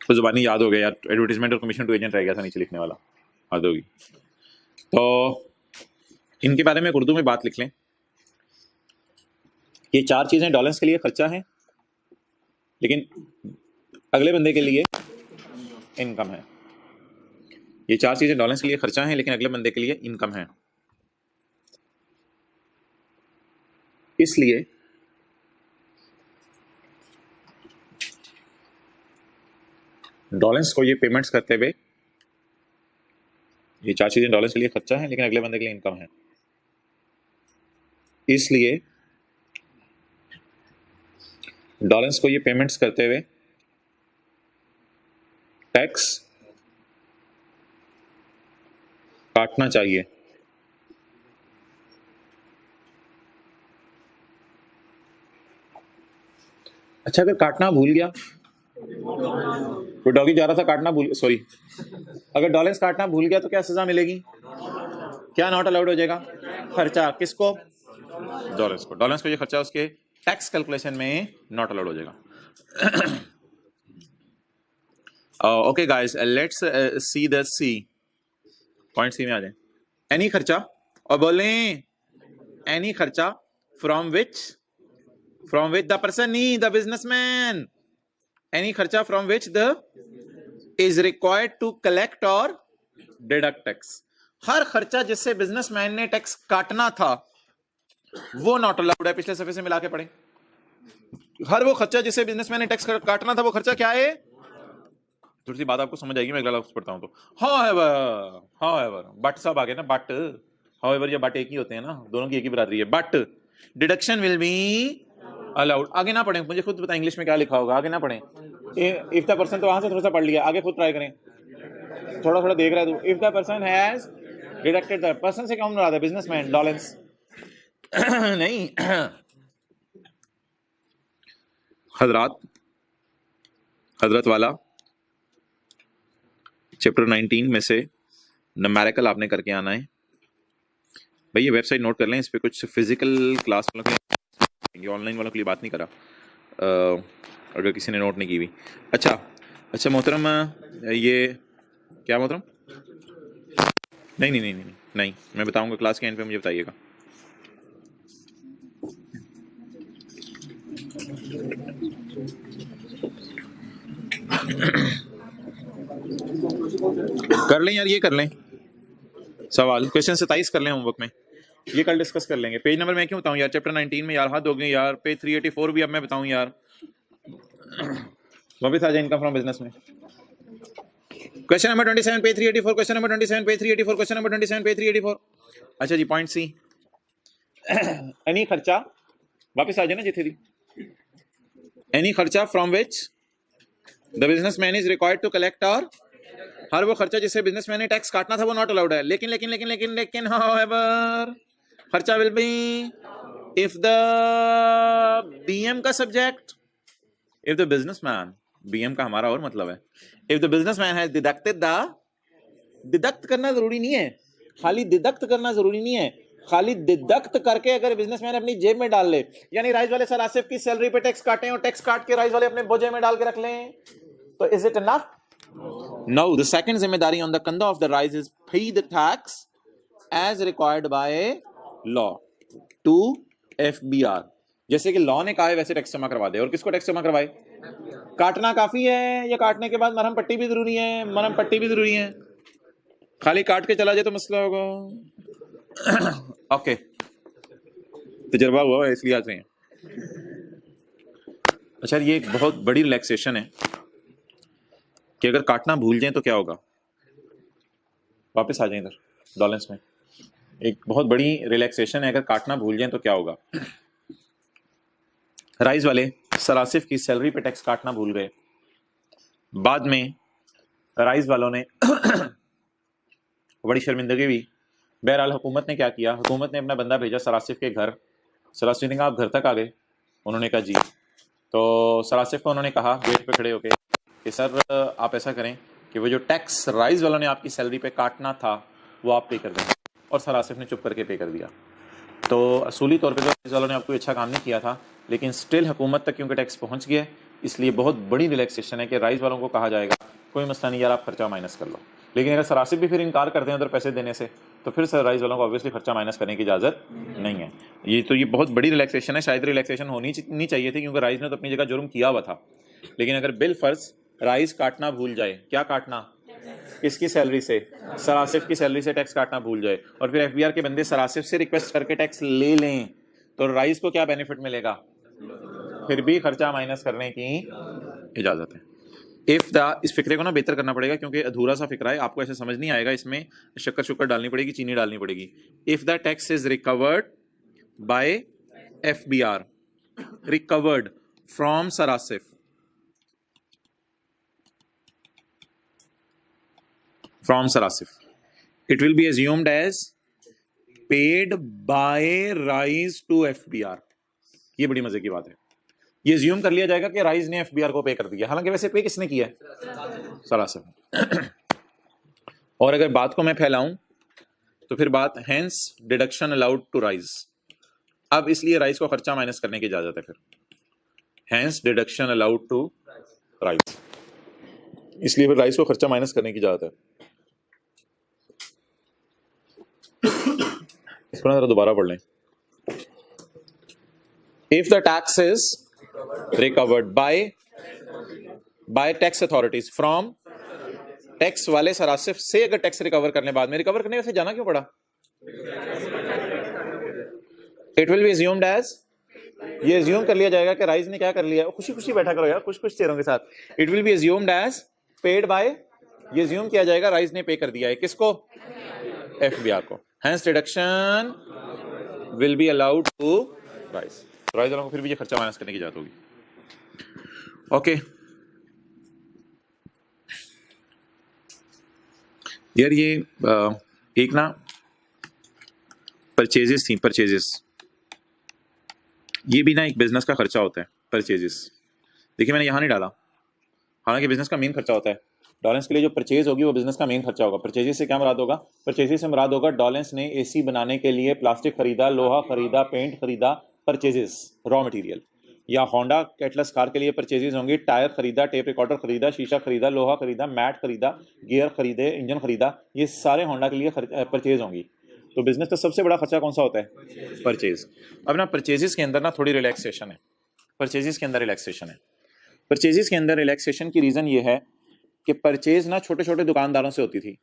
तो जुबानी याद हो गया यार। एडवर्टीजमेंट और कमीशन टू एजेंट रह गया था नीचे लिखने वाला, याद होगी। तो इनके बारे में उर्दू में बात लिख लें। ये 4 चीजें डॉलेंस के लिए खर्चा है, लेकिन अगले बंदे के लिए इनकम है। ये 4 चीजें डॉलेंस के लिए खर्चा है, लेकिन अगले बंदे के लिए इनकम है। इसलिए डॉलेंस को ये पेमेंट्स करते हुए, ये 4 चीजें डॉलेंस के लिए खर्चा है लेकिन अगले बंदे के लिए इनकम है, इसलिए डॉलेंस को ये पेमेंट्स करते हुए टैक्स काटना चाहिए। अच्छा अगर काटना भूल गया, कोई डॉगी जा रहा था काटना भूल, सॉरी, अगर डॉलेंस काटना भूल गया तो क्या सजा मिलेगी? क्या नॉट अलाउड हो जाएगा? खर्चा किसको? डॉलेंस को। डॉलेंस को ये खर्चा उसके टैक्स कैलकुलेशन में नॉट अलाउड हो जाएगा। Okay guys, let's see the C point C में आ जाए। एनी खर्चा, और बोलें एनी खर्चा फ्रॉम विच द पर्सन नी द बिजनेसमैन, एनी खर्चा from which the is required to collect or deduct tax. हर खर्चा जिससे बिजनेसमैन ने टैक्स काटना था वो नॉट अलाउड है। पिछले सफे से मिला के पढ़े। हर वो खर्चा जिससे बिजनेसमैन ने टैक्स काटना था वो खर्चा क्या है? थोड़ी सी बात आपको समझ आएगी मैं अगला लफ्ज पढ़ता हूं तो। हाउएवर बट सब आगे ना, बट हाउएवर या बट एक ही होते हैं ना, दोनों की एक ही बराबरी है। But deduction will be allowed. आगे ना पढ़े, मुझे खुद पता इंग्लिश में क्या लिखा होगा, आगे ना पढ़े। इफ द पर्सन, तो वहां से थोड़ा सा पढ़ लिया, आगे खुद ट्राई करें। थोड़ा थोड़ा देख रहा है तू। If the person has deducted, the person से क्या मुराद है? बिजनेसमैन। डॉलेंस नहीं। हजरत वाला चैप्टर 19 में से न्यूमेरिकल आपने करके आना है भाई। ये वेबसाइट नोट कर लें, इस पे कुछ फिजिकल क्लास वालों के लिए, ऑनलाइन वालों के लिए बात नहीं करा, अगर किसी ने नोट नहीं की हुई। अच्छा मोहतरम, ये क्या मोहतरम? नहीं, मैं बताऊंगा क्लास के एंड पे, मुझे बताइएगा। कर लें यार, ये कर लें सवाल, क्वेश्चन 27 कर लें होमवर्क में, ये कल डिस्कस कर लेंगे। पेज नंबर मैं क्यों बताऊं यार? चैप्टर 19 में यार हाथ हो गए यार। पेज 384 भी अब मैं बताऊं यार, वापस आ जाए इनकम फ्रॉम बिजनेस में। Question number 27 page 384, question number 27 page 384, question number 27 page 384। अच्छा जी, पॉइंट सी, एनी खर्चा, वापस आ जाए ना जिथे थी। एनी खर्चा from which the businessman is required to collect, और हर वो खर्चा जिससे बिजनेसमैन ने टैक्स काटना था वो नॉट अलाउड है। लेकिन हाउएवर खर्चा will be if the BM का subject, if the businessman, BM का हमारा और मतलब है, if the businessman has deducted the, deduct करना जरूरी नहीं है, खाली डिडक्ट करना जरूरी नहीं है, खाली डिडक्ट करके अगर बिजनेसमैन अपनी जेब में डाल ले, यानी राइस वाले सर आसिफ की सैलरी पे टैक्स काटें और टैक्स काट के राइस वाले अपने बोझे में डाल के रख लें, तो is it enough? No, the second जिम्मेदारी on the कंधा of the rise is pay the tax as required by law to FBR। जैसे कि लॉ ने कहा है वैसे टैक्स जमा करवा दे। और किसको टैक्स जमा करवाए? काटना काफी है या काटने के बाद मरहम पट्टी भी जरूरी है? मरहम पट्टी भी जरूरी है, खाली काट के चला जाए तो मसला होगा। ओके, तजर्बा हुआ है इसलिए आज नहीं है। अच्छा, ये एक बहुत बड़ी रिलैक्सेशन है कि अगर काटना भूल जाए तो क्या होगा? वापस आ जाए इधर डॉलेंस में, एक बहुत बड़ी रिलैक्सेशन है, अगर काटना भूल जाए तो क्या होगा। राइज वाले सरासिफ की सैलरी पे टैक्स काटना भूल गए, बाद में राइज वालों ने बड़ी शर्मिंदगी हुई। बहरहाल हुकूमत ने क्या किया, हुकूमत ने अपना बंदा भेजा सरासिफ के घर। सरासिफ ने कहा आप घर तक आ गए, उन्होंने कहा जी। तो सरासिफ को उन्होंने कहा गेट पे खड़े होके कि सर आप ऐसा करें कि वो जो टैक्स राइज वालों ने आपकी सैलरी पे काटना था वो आप पे कर दें। और सरासिफ ने चुप करके पे कर दिया। तो असूली तौर पे तो राइज वालों ने आपको अच्छा काम नहीं किया था, लेकिन स्टिल हुकूमत तक क्योंकि टैक्स पहुंच गया, इसलिए बहुत बड़ी रिलैक्सेशन है कि राइज वालों को कहा जाएगा कोई मसला नहीं यार, आप खर्चा माइनस कर लो। लेकिन अगर सरासिफ भी फिर इनकार करते हैं उधर पैसे देने से, तो फिर सर राइज वालों को ऑब्वियसली खर्चा माइनस करने की इजाज़त नहीं है। ये बहुत बड़ी रिलैक्सेशन है, शायद रिलैक्सेशन होनी नहीं चाहिए थी, क्योंकि राइज ने तो अपनी जगह जुर्म किया हुआ था। लेकिन अगर बिल फर्ज राइज काटना भूल जाए, क्या काटना, किसकी सैलरी से, सरासिफ की सैलरी से टैक्स काटना भूल जाए, और फिर एफबीआर के बंदे सरासिफ से रिक्वेस्ट करके टैक्स ले लें, तो राइज को क्या बेनिफिट मिलेगा, फिर भी खर्चा माइनस करने की इजाजत है। इस फिक्रे को ना बेहतर करना पड़ेगा, क्योंकि अधूरा सा फिक्रा है, आपको ऐसे समझ नहीं आएगा, इसमें शक्कर डालनी पड़ेगी, चीनी डालनी पड़ेगी। If the tax is recovered by FBR, recovered from Sarasif, from Sarasif, it will be assumed as paid by Rise to FBR। ये बड़ी मजे की बात है, ये assume कर लिया जाएगा कि राइज ने FBR को पे कर दिया, हालांकि वैसे पे किसने किया है, सरासिफ। और अगर बात को मैं फैलाऊं तो फिर बात hence deduction allowed to Rise, अब इसलिए राइज को खर्चा माइनस करने की इजाजत है, फिर hence deduction allowed to Rise, इसलिए फिर राइज को खर्चा माइनस करने की इजाजत है। इसको ना दोबारा पढ़ लें। If the tax is recovered bye tax authorities from, tax वाले सरासिफ से अगर टैक्स रिकवर करने बाद में, रिकवर करने वैसे जाना क्यों पड़ा, it will be assumed as, ये अज्यूम कर लिया जाएगा कि राइज ने क्या कर लिया, खुशी खुशी बैठा करो यार, खुश खुश चेहरों के साथ। It will be assumed as paid by, ये अज्यूम किया जाएगा राइज ने पे कर दिया है, किसको, एफबीआर को। Hence deduction will be allowed to Rise, rise वालों को फिर भी ये खर्चा माइनस करने की इजाजत होगी। ओके यार, ये एक ना परचेजेस थी, परचेजेस, ये भी ना एक बिजनेस का खर्चा होता है, परचेजेस। देखिए मैंने यहां नहीं डाला, हालांकि बिजनेस का मेन खर्चा होता है। डॉलेंस के लिए जो परचेज होगी वो बिजनेस का मेन खर्चा होगा। परचेजेस से क्या मुराद होगा, परचेजेस से मुराद होगा डॉलेंस ने एसी बनाने के लिए प्लास्टिक खरीदा, लोहा खरीदा, पेंट खरीदा, परचेजेस रॉ मटेरियल। या होंडा एटलस कार के लिए परचेजेस होंगी, टायर खरीदा, टेप रिकॉर्डर खरीदा, शीशा खरीदा, लोहा खरीदा, मैट खरीदा, गियर खरीदे, इंजन खरीदा, ये सारे होंडा के लिए परचेज होंगी। तो बिजनेस का सबसे बड़ा खर्चा कौन सा होता है, परचेज। अब ना परचेजेस के अंदर ना थोड़ी रिलैक्सेशन है, परचेजेस के अंदर रिलैक्सेशन है। परचेजेस के अंदर रिलैक्सेशन की रीजन ये है कि परचेज ना छोटे छोटे दुकानदारों से होती थी,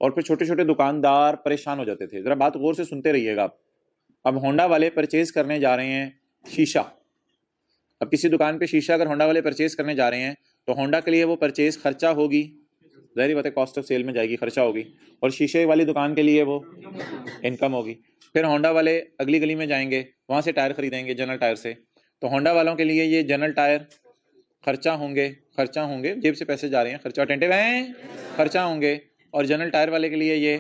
और फिर छोटे छोटे दुकानदार परेशान हो जाते थे। जरा बात गौर से सुनते रहिएगा आप। अब होंडा वाले परचेज करने जा रहे हैं शीशा, अब किसी दुकान पे शीशा अगर होंडा वाले परचेज करने जा रहे हैं तो होंडा के लिए वो परचेज खर्चा होगी, जाहिर बात है कॉस्ट ऑफ सेल में जाएगी, खर्चा होगी। और शीशे वाली दुकान के लिए वो इनकम होगी। फिर होंडा वाले अगली गली में जाएंगे, वहां से टायर खरीदेंगे जनरल टायर से, तो होंडा वालों के लिए ये जनरल टायर खर्चा होंगे, खर्चा होंगे, जेब से पैसे जा रहे हैं, खर्चा अटेंटिव हैं, खर्चा होंगे। और जनरल टायर वाले के लिए ये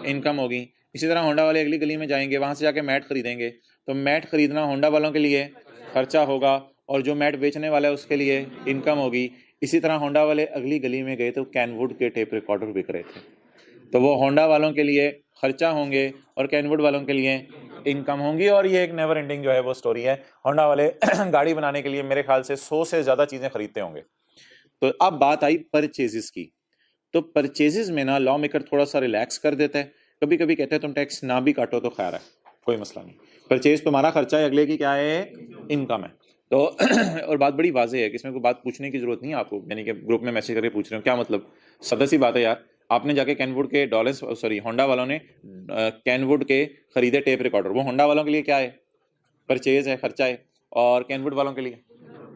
इनकम होगी। इसी तरह होंडा वाले अगली गली में जाएंगे, वहां से जाके मैट खरीदेंगे, तो मैट खरीदना होंडा वालों के लिए खर्चा होगा, और जो मैट बेचने वाला है उसके लिए इनकम होगी। इसी तरह होंडा वाले अगली गली में गए तो कैनवुड के टेप रिकॉर्डर बिक रहे थे, तो वो होंडा वालों के लिए खर्चा होंगे और कैनवुड वालों के लिए इनकम होंगी। और ये एक नेवर एंडिंग जो है वो स्टोरी है। होंडा वाले गाड़ी बनाने के लिए मेरे ख्याल से 100 से ज्यादा चीजें खरीदते होंगे। तो अब बात आई परचेजेस की, तो परचेजेस में ना लॉ मेकर थोड़ा सा रिलैक्स कर देता है। कभी कभी कहते हैं तुम टैक्स ना भी काटो तो खैर है, कोई मसला नहीं, परचेज तुम्हारा खर्चा है, अगले की क्या है, इनकम है। तो और बात बड़ी वाज़ेह है कि इसमें कोई बात पूछने की जरूरत नहीं है आपको, यानी कि ग्रुप में मैसेज करके पूछ रहे हो क्या मतलब, सदा सी बात है यार। आपने जाके कैनवुड के होंडा वालों ने कैनवुड के खरीदे टेप रिकॉर्डर, वो होंडा वालों के लिए क्या है, परचेज है, खर्चा है, और कैनवुड वालों के लिए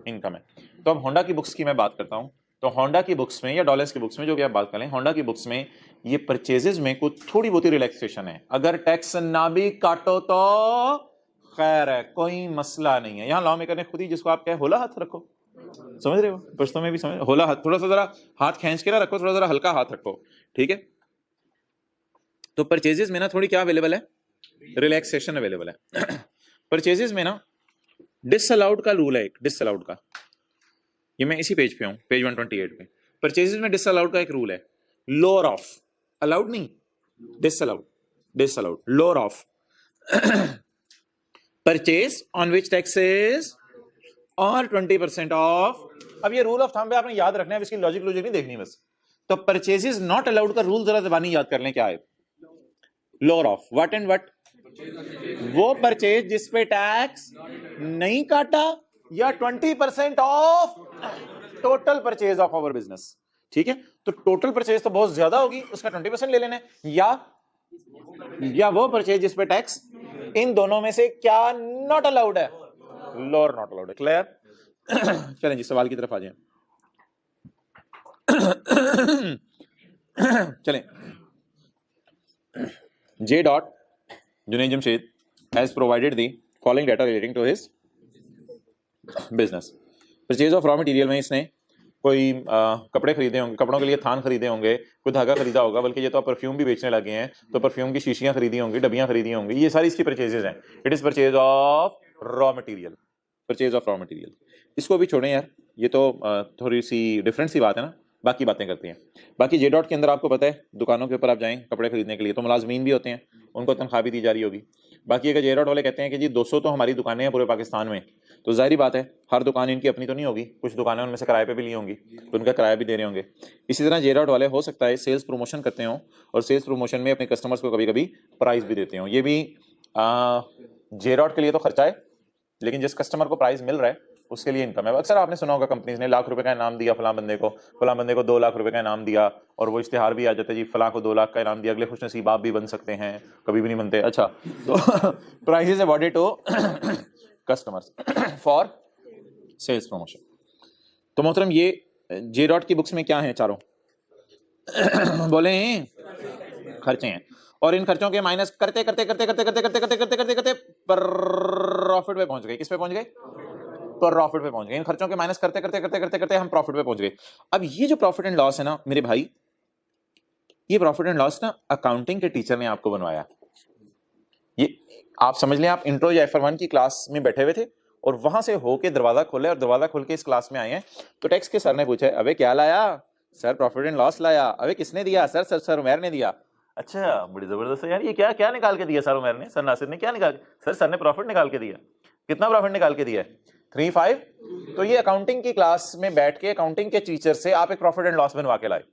इनकम है। तो अब होंडा की बुक्स की मैं बात करता हूँ। तो होंडा की बुक्स में या डॉलर्स की बुक्स में जो भी आप बात करें, होंडा की बुक्स में ये परचेजेस में कुछ थोड़ी बहुत ही रिलैक्सेशन है। अगर टैक्स ना भी काटो तो खैर है, कोई मसला नहीं है। यहां लॉ मेकर ने खुद ही, जिसको आप कहे होला हाथ रखो, समझ रहे हो, पुश्तों में भी समझ, होला हाथ, थोड़ा सा जरा हाथ खींच के ना रखो, थोड़ा जरा हल्का हाथ रखो, ठीक है। तो परचेजेस में ना थोड़ी क्या अवेलेबल है, रिलैक्सेशन अवेलेबल है। परचेजेस में ना डिसअलाउड का रूल है एक, डिसअलाउड का, ये मैं इसी पेज पे हूं, पेज 128 पे। परचेजेस में डिसअलाउड का एक रूल है, लोअर ऑफ, अलाउड नहीं, disallowed, disallowed, lower of purchase on which taxes और 20% ऑफ। अब ये रूल ऑफ थंब है, आपने याद रखना है, इसकी लॉजिक नहीं देखनी बस। तो परचेजेस नॉट अलाउड का रूल जरा जबानी याद कर लें, क्या है, lower of what and what, वो परचेज जिस पे टैक्स नहीं काटा, या 20% of total purchase of our business, ठीक है। तो टोटल परचेज तो बहुत ज्यादा होगी, उसका 20% ले लेना है, या वो परचेज जिस पे टैक्स, इन दोनों में से क्या नॉट अलाउड है, लोअर नॉट अलाउड है। क्लियर। चलें जी सवाल की तरफ आ जाए। चलें, J dot Junaid Jamshed has provided the following data relating to his business. Purchase of raw material में इसने कोई कपड़े खरीदे होंगे, कपड़ों के लिए थान खरीदे होंगे, कोई धागा खरीदा होगा, बल्कि ये तो परफ्यूम भी बेचने लगे हैं, तो परफ्यूम की शीशियां खरीदी होंगी, डब्बियां खरीदी होंगी, ये सारी इसकी परचेजेस हैं। It is purchase of raw material, purchase of raw material. इसको भी छोड़ें यार, ये तो थोड़ी सी डिफरेंट सी बात है ना, बाकी बातें करते हैं। बाकी जे डॉट के अंदर आपको पता है, दुकानों के ऊपर आप जाएं कपड़े खरीदने के लिए तो मुलाजमीन भी होते हैं, उनको तनख्वाह भी दी जा रही होगी। बाकी अगर जे डॉट वाले कहते हैं कि जी 200 तो हमारी दुकानें हैं पूरे पाकिस्तान में, तो जाहिर बात है हर दुकान इनकी अपनी तो नहीं होगी, कुछ दुकानें उनमें से किराए पे भी ली होंगी, तो उनका किराया भी दे रहे होंगे। इसी तरह जे डॉट वाले हो सकता है सेल्स प्रमोशन करते हों, और सेल्स प्रमोशन में अपने कस्टमर्स को कभी कभी प्राइस भी देते हों। ये भी जे डॉट के लिए तो खर्चा है, लेकिन जिस कस्टमर को प्राइस मिल रहा है उसके लिए इनकम है। अक्सर आपने सुना होगा कंपनीज ने लाख रुपए का इनाम दिया फलां बंदे को 2 लाख रुपए का इनाम दिया, और वो इश्तिहार भी आ जाता है जी फलां को 2 लाख का इनाम दिया, अगले खुशनसीब आप भी बन सकते हैं, कभी भी नहीं बनते। अच्छा, तो prices awarded to customers for sales promotion. तो मोहतरम ये जे डॉट की बुक्स में क्या है, चारों बोले खर्चे हैं, और इन खर्चों के माइनस करते करते करते करते करते करते करते करते करते करते प्रॉफिट पे पहुंच गए। किस पे पहुंच गए, प्रॉफिट पे पहुंच गए। इन खर्चों के माइनस करते करते करते करते करते हम प्रॉफिट पे पहुंच गए। अब ये जो प्रॉफिट एंड लॉस है ना मेरे भाई, ये प्रॉफिट एंड लॉस ना अकाउंटिंग के टीचर ने आपको बनवाया। ये आप समझ लें, आप इंट्रो या F1 की क्लास में बैठे हुए थे और वहां से होके दरवाजा खोले और दरवाजा खोल के इस क्लास में आए हैं, तो टैक्स के सर ने पूछा अबे क्या लाया, सर प्रॉफिट एंड लॉस लाया। अबे किसने दिया, सर सर सर उमैर ने दिया। अच्छा, बड़ी जबरदस्त है यार, ये क्या क्या निकाल के दिया सर उमैर ने, सर नासिर ने क्या निकाल, सर ने प्रॉफिट निकाल के दिया। कितना प्रॉफिट निकाल के दिया है, 3-5। तो ये अकाउंटिंग की क्लास में बैठ के अकाउंटिंग के टीचर से आप एक प्रॉफिट एंड लॉस बनवा के लाए,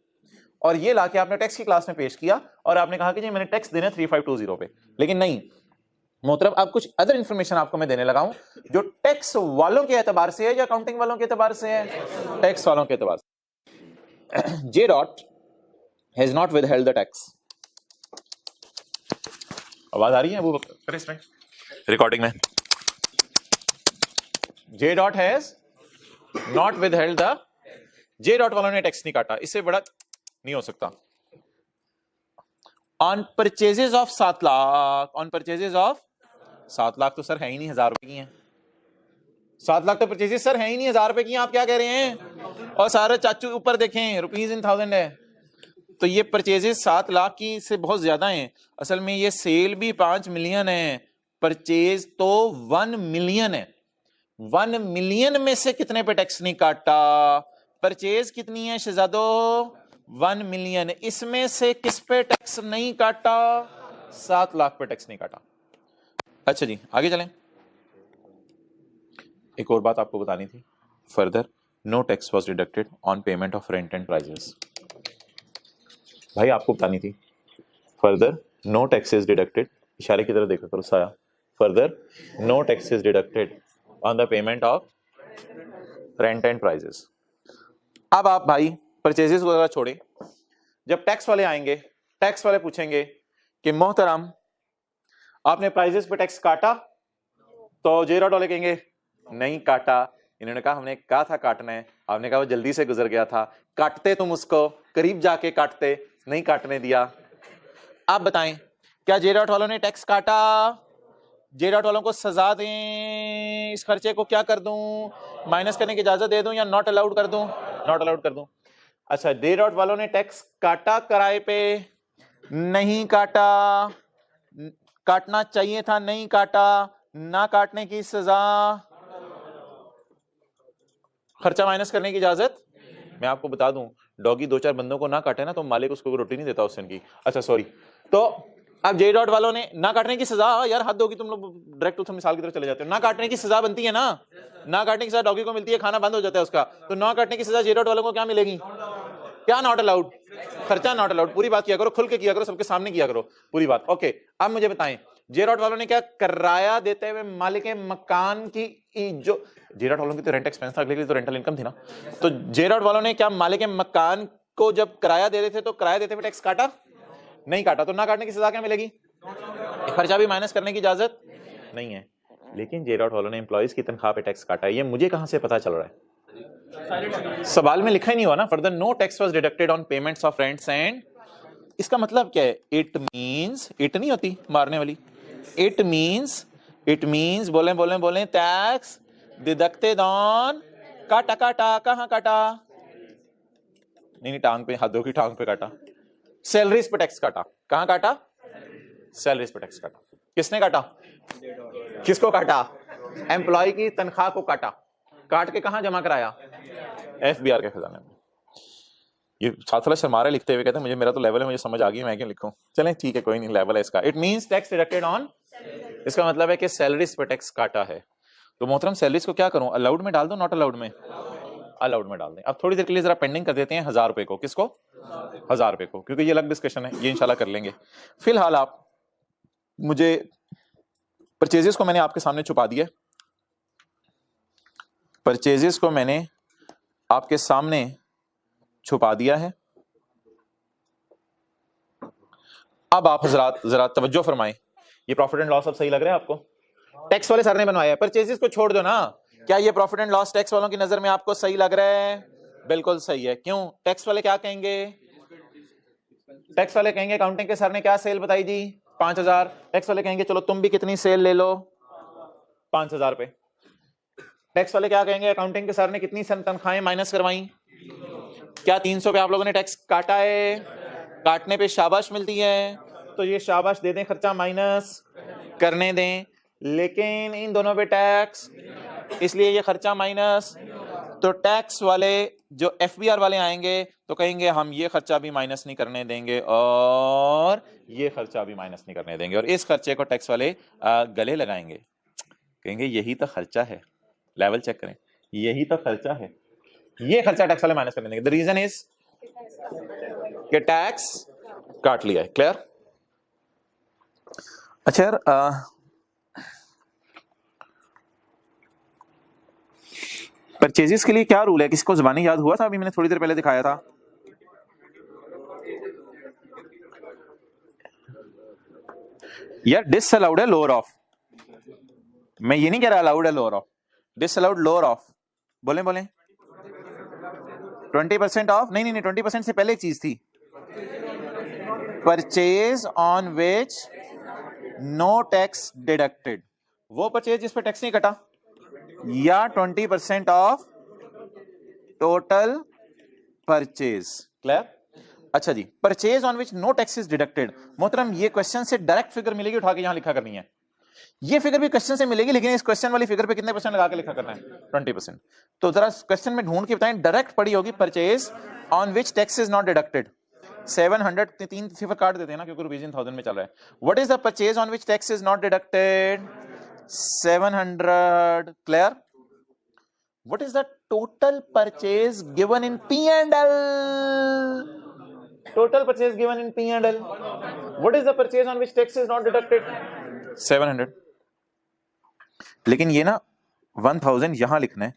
और ये लाके आपने टैक्स की क्लास में पेश किया, और आपने कहा कि जी मैंने टैक्स देना 3520 पे। लेकिन नहीं मोहतरम, अब कुछ अदर इंफॉर्मेशन आपको मैं देने लगा हूं जो टैक्स वालों के एतबार से है या अकाउंटिंग वालों के एतबार से है, टैक्स वालों के एतबार से। J dot has not withheld the tax. आवाज आ रही है वो इसमें रिकॉर्डिंग में, J dot has not withheld the, J dot वालों ने टैक्स नहीं काटा, इससे बड़ा नहीं हो सकता। On purchases of 7 lakh, on purchases of 7 lakh तो सर है ही नहीं, 1000 रुपए की हैं। 7 लाख तो परचेजेस सर है ही नहीं, 1000 रुपए की, आप क्या कह रहे हैं। और सारे चाचू ऊपर देखें, रुपीज इन 1000 है, तो ये परचेजेस 7 लाख की से बहुत ज्यादा हैं। असल में ये सेल भी 5 मिलियन है, परचेज तो 1 मिलियन है। 1 मिलियन में से कितने पे टैक्स नहीं काटा, परचेज कितनी है शहजादो, 1 मिलियन, इसमें से किस पे टैक्स नहीं काटा, 7 लाख पे टैक्स नहीं काटा। अच्छा जी आगे चलें, एक और बात आपको बतानी थी। Further no tax was deducted on payment of rent and prizes. भाई आपको बतानी थी, further no tax is deducted, इशारे की तरफ देखा करो साया, further no tax is deducted on the payment of rent and prizes. अब आप भाई परचेजेस वगैरह छोड़े, जब टैक्स वाले आएंगे, टैक्स वाले पूछेंगे कि मोहतरम आपने प्राइजेस पे टैक्स काटा, तो जे डॉट वाले कहेंगे नहीं काटा, इन्होंने कहा हमने कहा था काटना है, आपने कहा वो जल्दी से गुजर गया था, काटते तुम उसको, करीब जाके काटते, नहीं काटने दिया। आप बताएं क्या जे डॉट वालों ने टैक्स काटा? जे डॉट वालों को सजा दें, इस खर्चे को क्या कर दूं, माइनस करने की इजाजत दे दूं या नॉट अलाउड कर दूं? नॉट अलाउड कर दूं। अच्छा, जे डॉट वालों ने टैक्स काटा किराए पे? नहीं काटा। काटना चाहिए था, नहीं काटा, ना काटने की सजा, खर्चा माइनस करने की इजाजत। मैं आपको बता दूं, डॉगी 2-4 बंदों को ना काटे ना तो मालिक उसको रोटी नहीं देता उस दिन की। अच्छा सॉरी, तो अब जे डॉट वालों ने ना काटने की सजा, यार हद होगी, तुम लोग डायरेक्ट उस मिसाल की तरफ चले जाते हो। ना काटने की सजा बनती है ना, ना काटने की सजा डॉगी को मिलती है, खाना बंद हो जाता है उसका, तो ना काटने की सजा जे डॉट वालों को क्या मिलेगी? क्या नॉट अलाउड? खर्चा नॉट अलाउड। पूरी बात किया करो, खुल के किया करो, सबके सामने किया करो पूरी बात। ओके, अब मुझे बताएं जे डॉट वालों ने क्या किराया देते हुए मालिक मकान की जो, जे डॉट वालों की तो रेंट एक्सपेंस था, अगले के लिए तो रेंटल इनकम थी ना, तो जे डॉट वालों ने क्या मालिक मकान को जब किराया दे रहे थे तो किराया देते हुए टैक्स काटा? नहीं काटा, तो ना काटने की सजा क्या मिलेगी? खर्चा भी माइनस करने की इजाजत नहीं है। लेकिन जे डॉट वालों ने एम्प्लॉइज की तनख्वाह पे टैक्स काटा, ये मुझे कहां से पता चल रहा है? सवाल में लिखा ही नहीं हुआ ना, further no tax was deducted on payments of rents and, इसका मतलब क्या है? इट मींस, इट नहीं होती मारने वाली, इट मींस बोले बोले बोले टैक्स डिडक्टेड ऑन, काटा काटा, कहां काटा? नहीं टांग पे, हाथों की टांग पे काटा, सैलरीज पे टैक्स काटा। कहां काटा? सैलरीज पे टैक्स काटा। किसने काटा? किसको काटा? एम्प्लॉय की तनख्वाह को काटा। काट के कहां जमा कराया? एफबीआर के खजाने में। ये साथ शर्मारे लिखते हुए कहते हैं मुझे, मेरा तो लेवल है, मुझे समझ आ गई, मैं क्यों लिखूं? चलें ठीक है, कोई नहीं, लेवल है इसका। It means tax deducted on, इसका मतलब है कि सैलरीज पे टैक्स काटा है। तो मोहतरम सैलरीज को क्या करूं, अलाउड में डाल दूं, नॉट अलाउड में? अलाउड में डाल दें। अब थोड़ी देर के लिए जरा पेंडिंग कर देते हैं 1000 रुपए को। किसको? 1000 रुपए को, क्योंकि ये अलग डिस्कशन है, ये इंशाल्लाह कर लेंगे। फिलहाल आप मुझे परचेजेस को मैंने आपके सामने छुपा दिया, परचेजेस को मैंने आपके सामने छुपा दिया है। अब आप हजरात जरा तवज्जो फरमाएं, ये प्रॉफिट एंड लॉस अब सही लग रहा है आपको? टैक्स वाले सर ने बनवाया है, परचेजेस को छोड़ दो ना। क्या ये प्रॉफिट एंड लॉस टैक्स वालों की नजर में आपको सही लग रहा है? बिल्कुल सही है। क्यों? टैक्स वाले क्या कहेंगे? टैक्स वाले कहेंगे अकाउंटिंग के सर ने क्या सेल बताई जी? 5000। टैक्स वाले कहेंगे चलो तुम भी कितनी सेल ले लो? 5000 रुपए। टैक्स वाले क्या कहेंगे? अकाउंटिंग के सर ने कितनी तनख्वाहें माइनस करवाई? क्या 300 पे आप लोगों ने टैक्स काटा है? काटने पे शाबाश मिलती है, तो ये शाबाश दे दें, खर्चा माइनस करने दें। लेकिन इन दोनों पे टैक्स, इसलिए ये खर्चा माइनस। तो टैक्स वाले जो एफबीआर वाले आएंगे तो कहेंगे हम ये खर्चा भी माइनस नहीं करने देंगे और ये खर्चा भी माइनस नहीं करने देंगे, और इस खर्चे को टैक्स वाले गले लगाएंगे, कहेंगे यही तो खर्चा है। लेवल चेक करें, यही तो खर्चा है, ये खर्चा टैक्स वाले माइनस करने देंगे। द रीजन इज कि टैक्स काट लिया है। क्लियर? अच्छा यार, परचेजेस के लिए क्या रूल है? किसको ज़बानी याद हुआ था? अभी मैंने थोड़ी देर पहले दिखाया था। यार डिसअलाउड है लोअर ऑफ, मैं ये नहीं कह रहा अलाउड है lower of, disallowed lower of. बोले बोले 20% ऑफ? नहीं नहीं नहीं, 20% से पहले एक चीज थी, purchase on which no tax deducted, वो परचेज जिस पर टैक्स नहीं कटा, या 20% ऑफ टोटल परचेज। क्लियर? अच्छा जी, purchase on which no tax is deducted. मोहतरम ये क्वेश्चन से डायरेक्ट फिगर मिलेगी, उठा के यहां लिखा करनी है। ये फिगर भी क्वेश्चन से मिलेगी, लेकिन इस क्वेश्चन वाली फिगर पे कितने परसेंट लगा के लिखा करना है? 20%। तो जरा क्वेश्चन में ढूंढ के बताएं, डायरेक्ट पड़ी होगी purchase on which tax is not deducted. 700 तीन सिफर काट देते हैं ना, क्योंकि रुपीज इन 1000 में चल रहा है। What is the purchase on which tax is not deducted? 700। Clear? What is the total purchase given in P&L? Total purchase given in P&L। What is the purchase on which tax is not deducted? 700। लेकिन ये ना 1000 यहां लिखना है,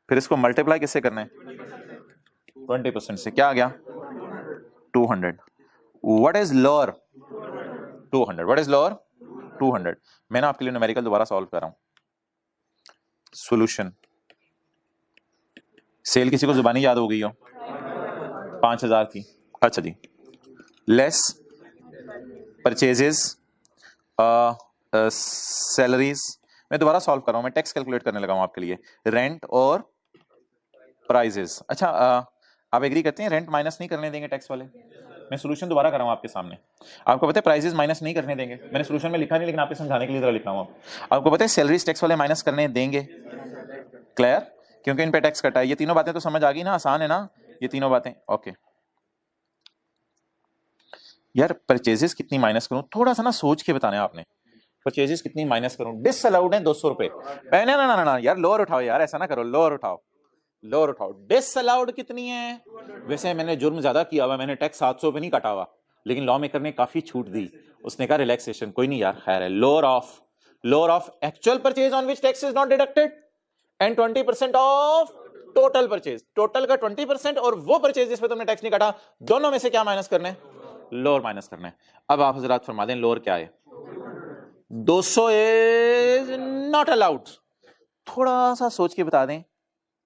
फिर इसको multiply किससे करना है? 20% से। क्या आ गया? 200। What is lower? 200। What is lower? 200। मैं ना आपके लिए न्यूमेरिकल दोबारा सॉल्व कर रहा हूं। सॉल्यूशन सेल किसी को जुबानी याद हो गई हो 5,000 की, अच्छा जी, लेस परचेजेस सैलरीज, मैं दोबारा सॉल्व कर रहा हूं, मैं टैक्स कैलकुलेट करने लगा हूं आपके लिए, रेंट और प्राइजेस। अच्छा आप एग्री करते हैं रेंट माइनस नहीं करने देंगे टैक्स वाले? मैं सोल्यूशन दोबारा कर रहा हूं आपके सामने। आपको पता है प्राइजेस माइनस नहीं करने देंगे, मैंने सोल्यूशन में लिखा नहीं लेकिन आपको समझाने के लिए जरा लिख रहा हूं। आपको पता है सैलरीज टैक्स वाले माइनस करने देंगे, क्लियर, क्योंकि इन पे टैक्स कटा है। ये तीनों बातें तो समझ आ गई ना, आसान है ना ये तीनों बातें, ओके। यार परचेजेस कितनी माइनस करूं, थोड़ा सा ना सोच के बताना है आपने, परचेजेस कितनी माइनस करूं, डिसअलाउड है 200 रुपए, ना ना ना ना यार लोअर उठाओ यार, ऐसा ना करो, लोअर उठाओ, लोअर उठाओ। डिसअलाउड कितनी है? वैसे मैंने जुर्म ज्यादा किया हुआ, मैंने टैक्स 700 पे नहीं कटा हुआ, लेकिन लॉ मेकर ने काफी छूट दी, उसने कहा रिलैक्सेशन, कोई नहीं यार खैर है। Lower of actual purchase on which tax is not deducted and 20% of total purchase, total का 20% और वो परचेज जिस पे तुमने टैक्स नहीं काटा, दोनों में से क्या माइनस करना है? लोअर माइनस करना है। अब आप हजरात फरमा दें लोअर क्या है? 200 इज नॉट अलाउड। थोड़ा सा सोच के बता दें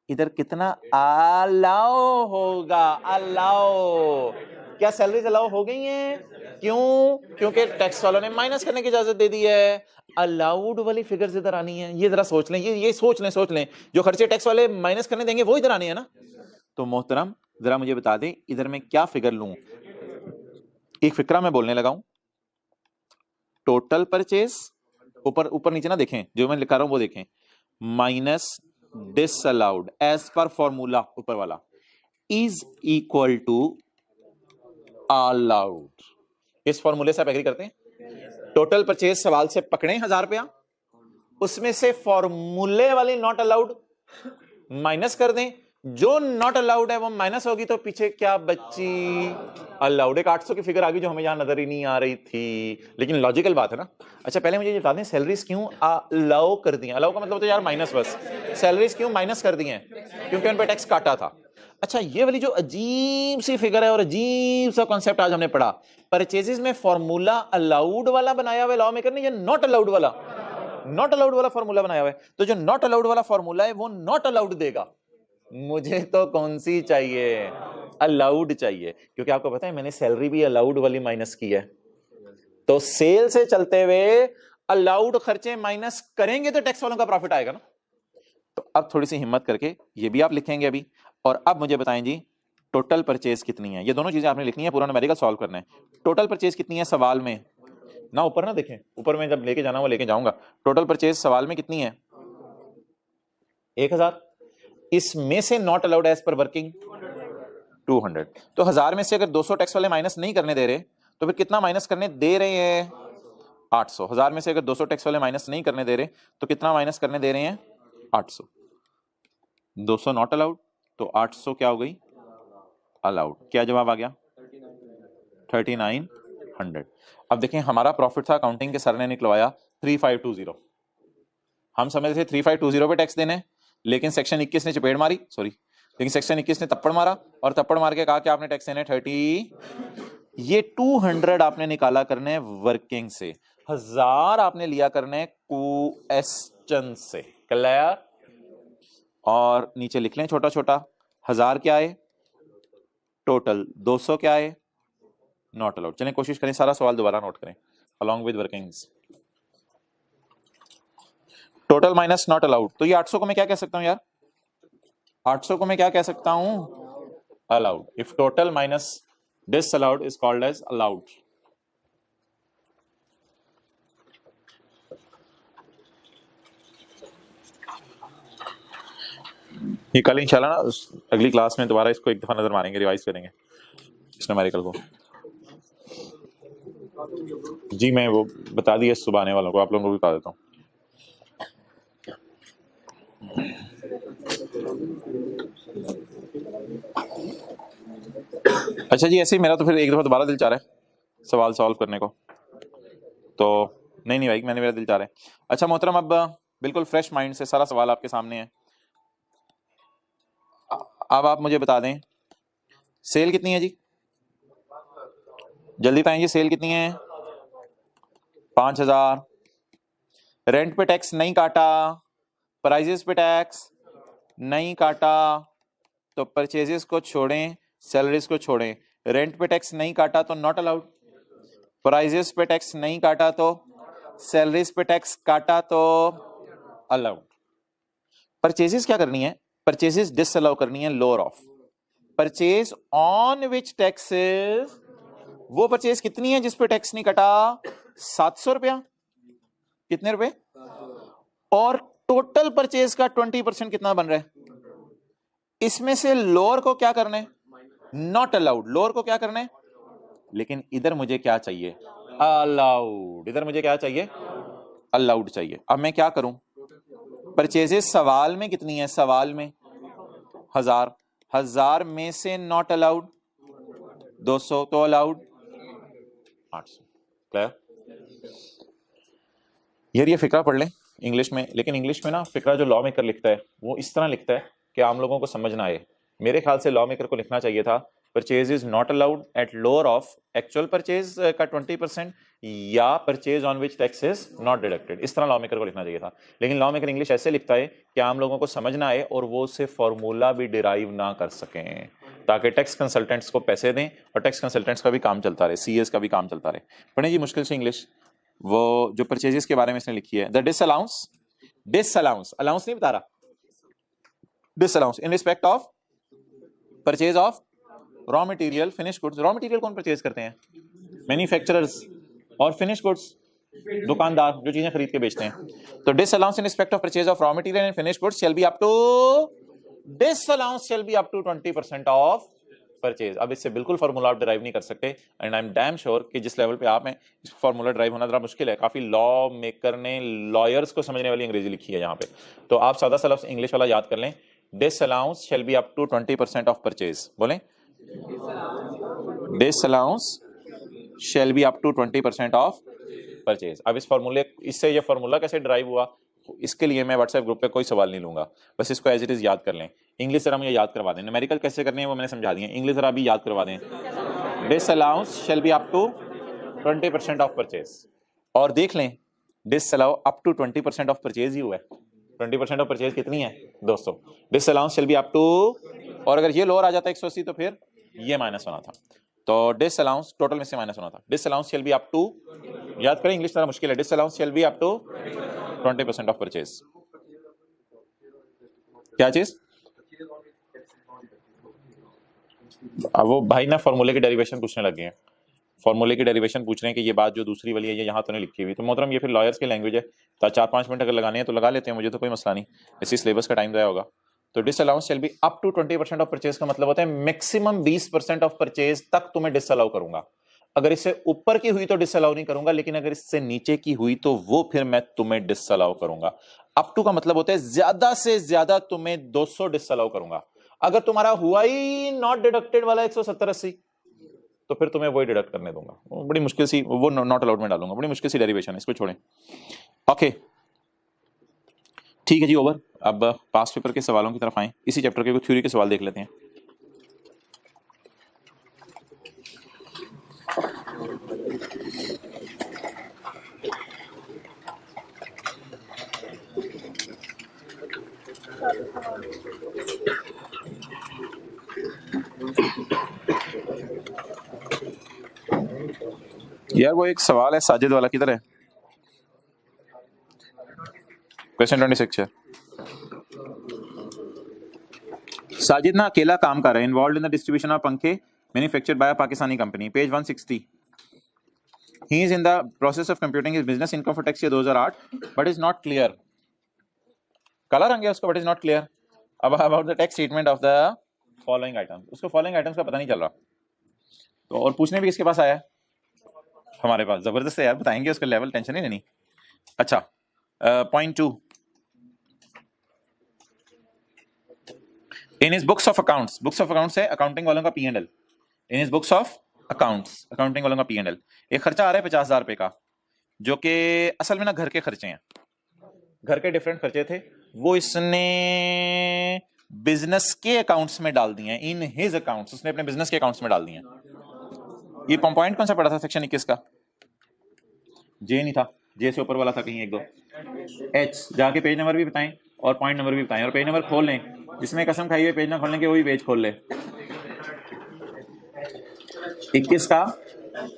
इधर कितना अलाउ होगा? अलाउ, क्या सैलरीज अलाउ हो गई हैं? क्यों? क्योंकि टैक्स वालों ने माइनस करने की इजाजत दे दी है। अलाउड वाली फिगर्स इधर आनी है, ये जरा सोच लें, ये सोच लें, जो खर्चे टैक्स वाले माइनस करने देंगे वो इधर आने हैं ना। तो मोहतरम जरा मुझे बता दें इधर मैं क्या फिगर लूं? एक फिक्रा मैं बोलने लगा हूं, टोटल परचेज, ऊपर नीचे ना देखें, जो मैं लिखा रहा हूं वो देखें, minus disallowed as per formula ऊपर वाला इज इक्वल टू अलाउड। इस फॉर्मूले से आप एग्री करते हैं? टोटल परचेज सवाल से पकड़े 1000 रुपया, उसमें से फॉर्मूले वाली नॉट अलाउड माइनस कर दें, जो नॉट अलाउड है वो माइनस होगी, तो पीछे क्या बची? अलाउड। एक 800 की फिगर आ गई जो हमें यहां नजर ही नहीं आ रही थी, लेकिन लॉजिकल बात है ना। अच्छा पहले मुझे ये बता दें सैलरीज क्यों अलाउ कर दी? अलाउ का मतलब तो यार माइनस, बस सैलरीज क्यों माइनस कर दी हैं? क्योंकि उन पे टैक्स काटा था। अच्छा ये वाली जो अजीब सी फिगर है और अजीब सा कॉन्सेप्ट आज हमने पढ़ा, परचेजेस में फॉर्मूला अलाउड वाला बनाया हुआ लॉ मेकर ने या नॉट अलाउड वाला? नॉट अलाउड वाला फॉर्मूला बनाया हुआ है, तो जो नॉट अलाउड वाला फॉर्मूला है वो नॉट अलाउड देगा। मुझे तो कौन सी चाहिए? अलाउड चाहिए, क्योंकि आपको पता है मैंने सैलरी भी अलाउड वाली माइनस की है, तो सेल से चलते हुए अलाउड खर्चे माइनस करेंगे तो टैक्स वालों का प्रॉफिट आएगा ना। तो अब थोड़ी सी हिम्मत करके ये भी आप लिखेंगे अभी, और अब मुझे बताएं जी टोटल परचेज कितनी है? ये दोनों चीजें आपने लिखनी है, पूरा न्यूमेरिकल सॉल्व करना है। टोटल परचेज कितनी है सवाल में ना, ऊपर ना देखें, ऊपर में जब लेके जाना वो लेके जाऊंगा। टोटल परचेज सवाल में कितनी है? 1000। इसमें से not allowed as per working 200। तो 1000 में से अगर 200 टैक्स वाले माइनस नहीं करने दे रहे तो फिर कितना माइनस करने दे रहे हैं? 800। 1000 में से अगर 200 टैक्स वाले माइनस नहीं करने दे रहे तो कितना माइनस करने दे रहे हैं? 800। 200 नॉट अलाउड, तो 800 क्या हो गई? अलाउड। क्या जवाब आ गया? 3900। अब देखें हमारा प्रॉफिट था, अकाउंटिंग के सर ने निकलवाया 3520। हम समझ रहे थे 3520 पे टैक्स देने, लेकिन सेक्शन 21 ने चपेट मारी, सॉरी, लेकिन सेक्शन 21 ने थप्पड़ मारा, और थप्पड़ मार के कहा कि आपने टैक्स देने 30। ये 200 आपने निकाला करने वर्किंग से, 1000 आपने लिया करने क्वेश्चन से, क्लियर? और नीचे लिख लें छोटा छोटा, 1000 क्या है टोटल, 200 क्या है नॉट अलाउड। चलें कोशिश करें सारा सवाल दोबारा नोट करें along with workings. Total minus not allowed, तो ये 800 को मैं क्या कह सकता हूं यार? 800 को मैं क्या कह सकता हूं? Allowed. If total minus disallowed is called as allowed. ये कल इंशाल्लाह ना अगली क्लास में दोबारा इसको एक दफा नजर मारेंगे, रिवाइज करेंगे इस न्यूमेरिकल को। जी मैं वो बता दिया सुबह आने वालों को, आप लोगों को भी बता देता हूँ। अच्छा जी ऐसे ही मेरा तो फिर एक दफा दोबारा दिल चाह रहा है सवाल सॉल्व करने को, तो नहीं भाई मेरा दिल चाह रहा है। अच्छा मोहतरम अब बिल्कुल फ्रेश माइंड से सारा सवाल आपके सामने है। अब आप मुझे बता दें सेल कितनी है जी, जल्दी बताएं जी, सेल कितनी है? 5000। रेंट पे टैक्स नहीं काटा, प्राइजेस पे टैक्स नहीं काटा, तो परचेजेस को छोड़ें, सैलरीज को छोड़ें, रेंट पे टैक्स नहीं काटा तो नॉट अलाउड, प्राइजेस पे टैक्स नहीं काटा तो, सैलरीज पे टैक्स काटा तो अलाउड। परचेजेस क्या करनी है, परचेजेस डिसअलाउ करनी है lower of. Purchase on which taxes, वो परचेज कितनी है जिस पे टैक्स नहीं कटा, 700 रुपया, कितने रुपए, और टोटल परचेज का 20% कितना बन रहा है, इसमें से लोअर को क्या करना है, नॉट अलाउड, लोअर को क्या करना है, लेकिन इधर मुझे क्या चाहिए, अलाउड, इधर मुझे क्या चाहिए, अलाउड चाहिए। अब मैं क्या करूं, परचेजेस सवाल में कितनी है, सवाल में 1000, 1000 में से नॉट अलाउड 200, तो अलाउड 800। क्लियर? यार ये फिक्रा पढ़ लें इंग्लिश में, लेकिन इंग्लिश में ना फिक्रा जो लॉ मेकर लिखता है वो इस तरह लिखता है कि आम लोगों को समझ ना आए। मेरे ख्याल से लॉ मेकर को लिखना चाहिए था purchase is not allowed at lower of actual purchase का 20% या purchase on which tax is not deducted, इस तरह लॉ मेकर को लिखना चाहिए था। लेकिन लॉ मेकर इंग्लिश ऐसे लिखता है कि आम लोगों को समझ ना आए और वो उससे फॉर्मूला भी डिराइव ना कर सकें, ताकि टैक्स कंसल्टेंट्स को पैसे दें और टैक्स कंसल्टेंट्स का भी काम चलता रहे, सीएस का भी काम चलता रहे। पढ़े जी मुश्किल से इंग्लिश, वो जो परचेजेस के बारे में इसने लिखी है, द डिसअलाउंस, डिसअलाउंस, अलाउंस नहीं बता रहा, disallowance in respect of purchase of raw material, finish goods. Raw material कौन परचेज करते हैं, मैन्युफैक्चरर्स, और फिनिश गुड्स दुकानदार जो चीजें खरीद के बेचते हैं। तो disallowance in respect of purchase of raw material and finish goods shall be up to, disallowance shall be up to 20% of purchase. अब इससे बिल्कुल फार्मूला आप डिराइव नहीं कर सकते, and I am damn sure कि जिस लेवल पे आप हैं इस फार्मूला ड्राइव होना जरा मुश्किल है। काफी लॉ मेकर ने लॉयर्स को समझने वाली अंग्रेजी लिखी है यहाँ पे, तो आप सादा सा लफ्ज इंग्लिश वाला याद कर लें, disallowance shall be up to 20% of purchase. बोलें, disallowance shall be up to 20% of purchase. अब इस फार्मूले, इससे ये फार्मूला कैसे ड्राइव हुआ, इसके लिए मैं व्हाट्सएप ग्रुप पे कोई सवाल नहीं लूंगा, बस इसको एज इट इज याद कर लें। इंग्लिश जरा मुझे याद करवा दें, न्यूमेरिकल कैसे करने हैं वो मैंने समझा दिए, इंग्लिश जरा अभी याद करवा दें। Disallowance shall be up to 20% of purchase, और देख लें disallow up to 20% of purchase ही हुआ है। 20% ऑफ परचेज कितनी है, 200। Disallowance shall be up to, और अगर ये लोअर आ जाता है 180 तो फिर ये माइनस होना था, तो डिसअलाउंस टोटल में से माइनस होना था। Disallowance shall be up to, याद करें इंग्लिश थोड़ा मुश्किल है, disallowance shall be up to 20% of purchase. क्या चीज, अब वो भाई ना फॉर्मूले की डेरिवेशन पूछने लगे हैं, फॉर्मूले की डेरिवेशन पूछ रहे हैं कि ये बात जो दूसरी वाली है ये यहाँ तो नहीं लिखी हुई। तो मोहतरम ये फिर लॉयर्स की लैंग्वेज है, तो 4-5 मिनट अगर लगाने हैं तो लगा लेते हैं, मुझे तो कोई मसला नहीं, इसी सिलेबस का टाइम जाया होगा। तो disallowance shall be up to 20% of purchase का मतलब होता है मैक्सिमम 20% ऑफ परचेज तक तुम्हें डिसअलाउ करूंगा। अगर इससे ऊपर की हुई तो डिसअलाउ नहीं करूंगा, लेकिन अगर इससे नीचे की हुई तो वो फिर मैं तुम्हें डिसअलाउ करूंगा। अप टू का मतलब होता है ज्यादा से ज्यादा तुम्हें 200 डिसअलाउ करूंगा। अगर तुम्हारा हुआ ही नॉट डिडक्टेड वाला 170-80 तो फिर तुम्हें वही डिडक्ट करने दूंगा। बड़ी मुश्किल सी, वो नॉट अलाउड में डालूंगा, बड़ी मुश्किल सी डेरिवेशन है, इसको छोड़ें। ओके ठीक है जी, ओवर। अब पास्ट पेपर के सवालों की तरफ आए, इसी चैप्टर के कुछ थ्योरी के सवाल देख लेते हैं। यार वो एक सवाल है साजिद वाला, किधर है, क्वेश्चन 26 है। साजिद ना अकेला काम कर रहा है, involve in the distribution of पंखे manufactured by a Pakistani company, page 160। He is in the process of computing his business income for tax year 2008 but is not clear. काला रंग है उसका, बट इज नॉट क्लियर अब about the tax treatment of the following items. उसको following items का पता नहीं चल रहा, तो और पूछने भी किसके पास आया है, हमारे पास। जबरदस्त है यार, बताएंगे उसका लेवल, टेंशन नहीं लेनी। अच्छा point 2, in his books of accounts, books of accounts है अकाउंटिंग वालों का P&L, in his books of accounts accounting वालों का P&L एक खर्चा आ रहा है 50,000 रुपए का, जो कि असल में ना घर के खर्चे हैं, घर के डिफरेंट खर्चे थे, वो इसने बिजनेस के अकाउंट्स में डाल दिए हैं, इन हिज अकाउंट्स, उसने अपने बिजनेस के अकाउंट्स में डाल दिए हैं। ये पॉइंट कौन सा पड़ा था सेक्शन 21 का, जे नहीं था, जे से ऊपर वाला था कहीं 1-2, H, जाके पेज नंबर भी बताएं और पॉइंट नंबर भी बताएं, और पेज नंबर खोल लें जिसने कसम खाई हुई पेज ना खोलने के वही पेज खोल ले। 21 का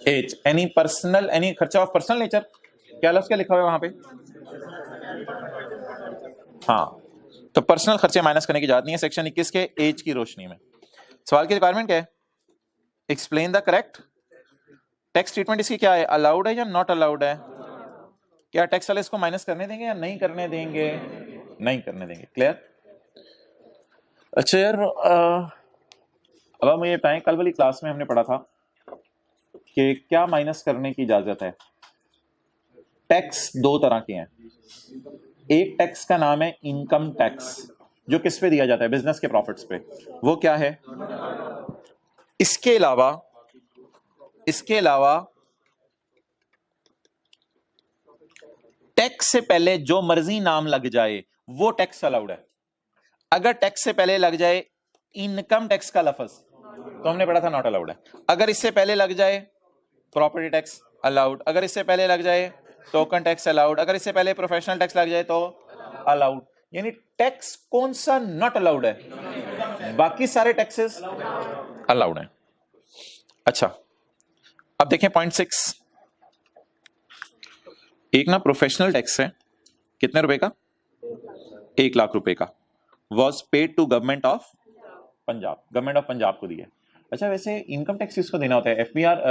एच, एनी पर्सनल, एनी खर्चा ऑफ पर्सनल नेचर, क्या लफ्ज क्या लिखा हुआ है वहां पे? हाँ, तो पर्सनल खर्चे माइनस करने की इजाजत नहीं है सेक्शन 21 के एज की रोशनी में। सवाल की रिक्वायरमेंट क्या है? Explain the correct tax treatment. इसकी क्या है, अलाउड है या नॉट अलाउड है? क्या टैक्स वाले इसको माइनस करने देंगे या नहीं करने देंगे? नहीं करने देंगे। क्लियर? अच्छा यार, अब आप मुझे बताएं, कल वाली क्लास में हमने पढ़ा था कि क्या माइनस करने की इजाजत है। टैक्स दो तरह के हैं। एक टैक्स का नाम है इनकम टैक्स, जो किस पे दिया जाता है? बिजनेस के प्रॉफिट्स पे। वो क्या है? इसके अलावा टैक्स से पहले जो मर्जी नाम लग जाए वो टैक्स अलाउड है। अगर टैक्स से पहले लग जाए इनकम टैक्स का लफ्ज तो हमने पढ़ा था नॉट अलाउड है। अगर इससे पहले लग जाए प्रॉपर्टी टैक्स अलाउड, अगर इससे पहले लग जाए टोकन टैक्स अलाउड, अगर इससे पहले प्रोफेशनल टैक्स लग जाए तो अलाउड। यानी टैक्स कौन सा नॉट अलाउड है? बाकी सारे टैक्सेस अलाउड हैं। अच्छा, अब देखें पॉइंट 6। एक ना प्रोफेशनल टैक्स है, कितने रुपए का? 1 लाख रुपए का। Was paid to government of Punjab, government of Punjab को दिया। अच्छा, वैसे इनकम टैक्स किसको देना होता है? एफबीआर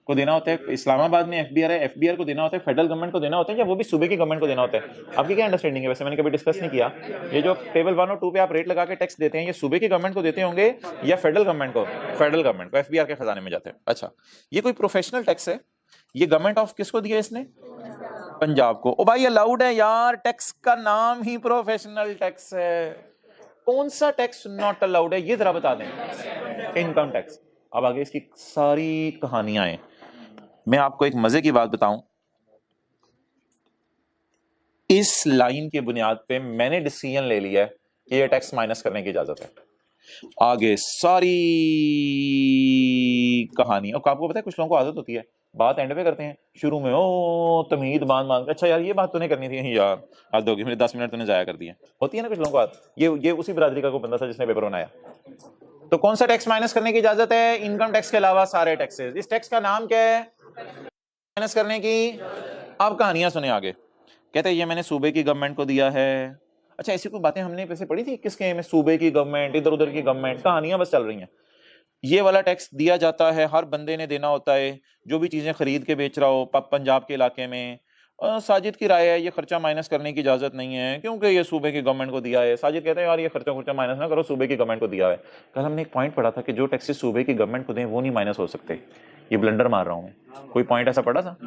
को देना होता है? इस्लामाबाद में एफबीआर है, एफबीआर को देना होता है? फेडरल गवर्नमेंट को देना होता है या वो भी सूबे की गवर्नमेंट को देना होता है? आपकी क्या अंडरस्टैंडिंग है? वैसे मैंने कभी डिस्कस नहीं किया। ये जो टेबल 1 और 2 पे आप रेट लगा के टैक्स देते हैं, ये सूबे की गवर्नमेंट को देते होंगे या फेडरल गवर्नमेंट को? फेडरल गवर्नमेंट को, एफबीआर के खजाने में जाते हैं। अच्छा, ये कोई प्रोफेशनल टैक्स है, ये गवर्नमेंट ऑफ किसको दिया इसने? पंजाब को। ओ भाई अलाउड है यार, टैक्स का नाम ही प्रोफेशनल टैक्स है। कौन सा टैक्स नॉट अलाउड है ये जरा बता दें? Income tax. अब आगे इसकी सारी कहानियां हैं। मैं आपको एक मजे की बात बताऊं, इस लाइन के बुनियाद पे मैंने डिसीजन ले लिया है कि ये टैक्स माइनस करने की इजाजत है। आगे सारी कहानी, और आपको पता है कुछ लोगों को आदत होती है बात एंड पे करते हैं, शुरू में ओ तमीद बांध। अच्छा यार, ये बात तूने करनी थी यार, हद होगी, मेरे 10 मिनट तूने जाया कर दिए। होती है ना कुछ लोगों को आदत। ये उसी बिरादरी का कोई बंदा था जिसने पेपर बनाया। तो कौन सा टैक्स माइनस करने की इजाजत है? इनकम टैक्स के अलावा सारे टैक्सेस। इस टैक्स का नाम क्या है माइनस करने की? आप कहानियां सुने आगे। कहते हैं ये मैंने सूबे की गवर्नमेंट को दिया है। अच्छा, ऐसी कोई बातें हमने वैसे पढ़ी थी किसके में? सूबे की गवर्नमेंट, इधर उधर की गवर्नमेंट, कहानियां बस चल रही हैं। ये वाला टैक्स दिया जाता है, हर बंदे ने देना होता है जो भी चीजें खरीद के बेच रहा हो पंजाब के इलाके में। साजिद की राय है ये खर्चा माइनस करने की इजाजत नहीं है क्योंकि ये सूबे की गवर्नमेंट को दिया है। साजिद कहते हैं यार ये खर्चा माइनस ना करो, सूबे की गवर्नमेंट को दिया है। कल हमने एक पॉइंट पढ़ा था कि जो टैक्सेस सूबे की गवर्नमेंट को दें वो नहीं माइनस हो सकते। ये ब्लंडर मार रहा हूं मैं। कोई पॉइंट ऐसा पढ़ा था?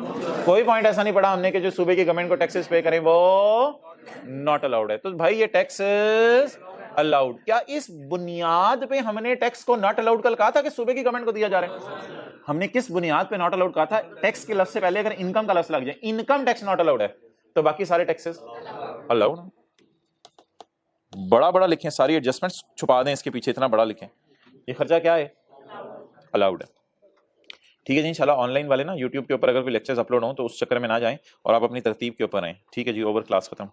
कोई पॉइंट ऐसा नहीं पढ़ा हमने कि जो सूबे की गवर्नमेंट को टैक्सेस पे करें वो नॉट अलाउड है। तो भाई ये टैक्सेस अलाउड, क्या इस बुनियाद पे हमने टैक्स को नॉट अलाउड कल कहा था कि सूबे की गवर्नमेंट को दिया जा रहा है? हमने किस बुनियाद पे नॉट अलाउड कहा था? टैक्स के लफ्ज से पहले अगर इनकम का लफ्ज लग जाए, इनकम टैक्स नॉट अलाउड है, तो बाकी सारे टैक्सेस अलाउड। बड़ा बड़ा लिखें, सारी एडजस्टमेंट्स छुपा दें इसके पीछे, इतना बड़ा लिखें। ये खर्चा क्या है? अलाउड है। ठीक है जी, इंशाल्लाह ऑनलाइन वाले ना यूट्यूब के ऊपर अगर कोई लेक्चर्स अपलोड हो तो उस चक्कर में ना जाएं और आप अपनी तरतीब के ऊपर आएं। ठीक है जी, ओवर, क्लास खत्म।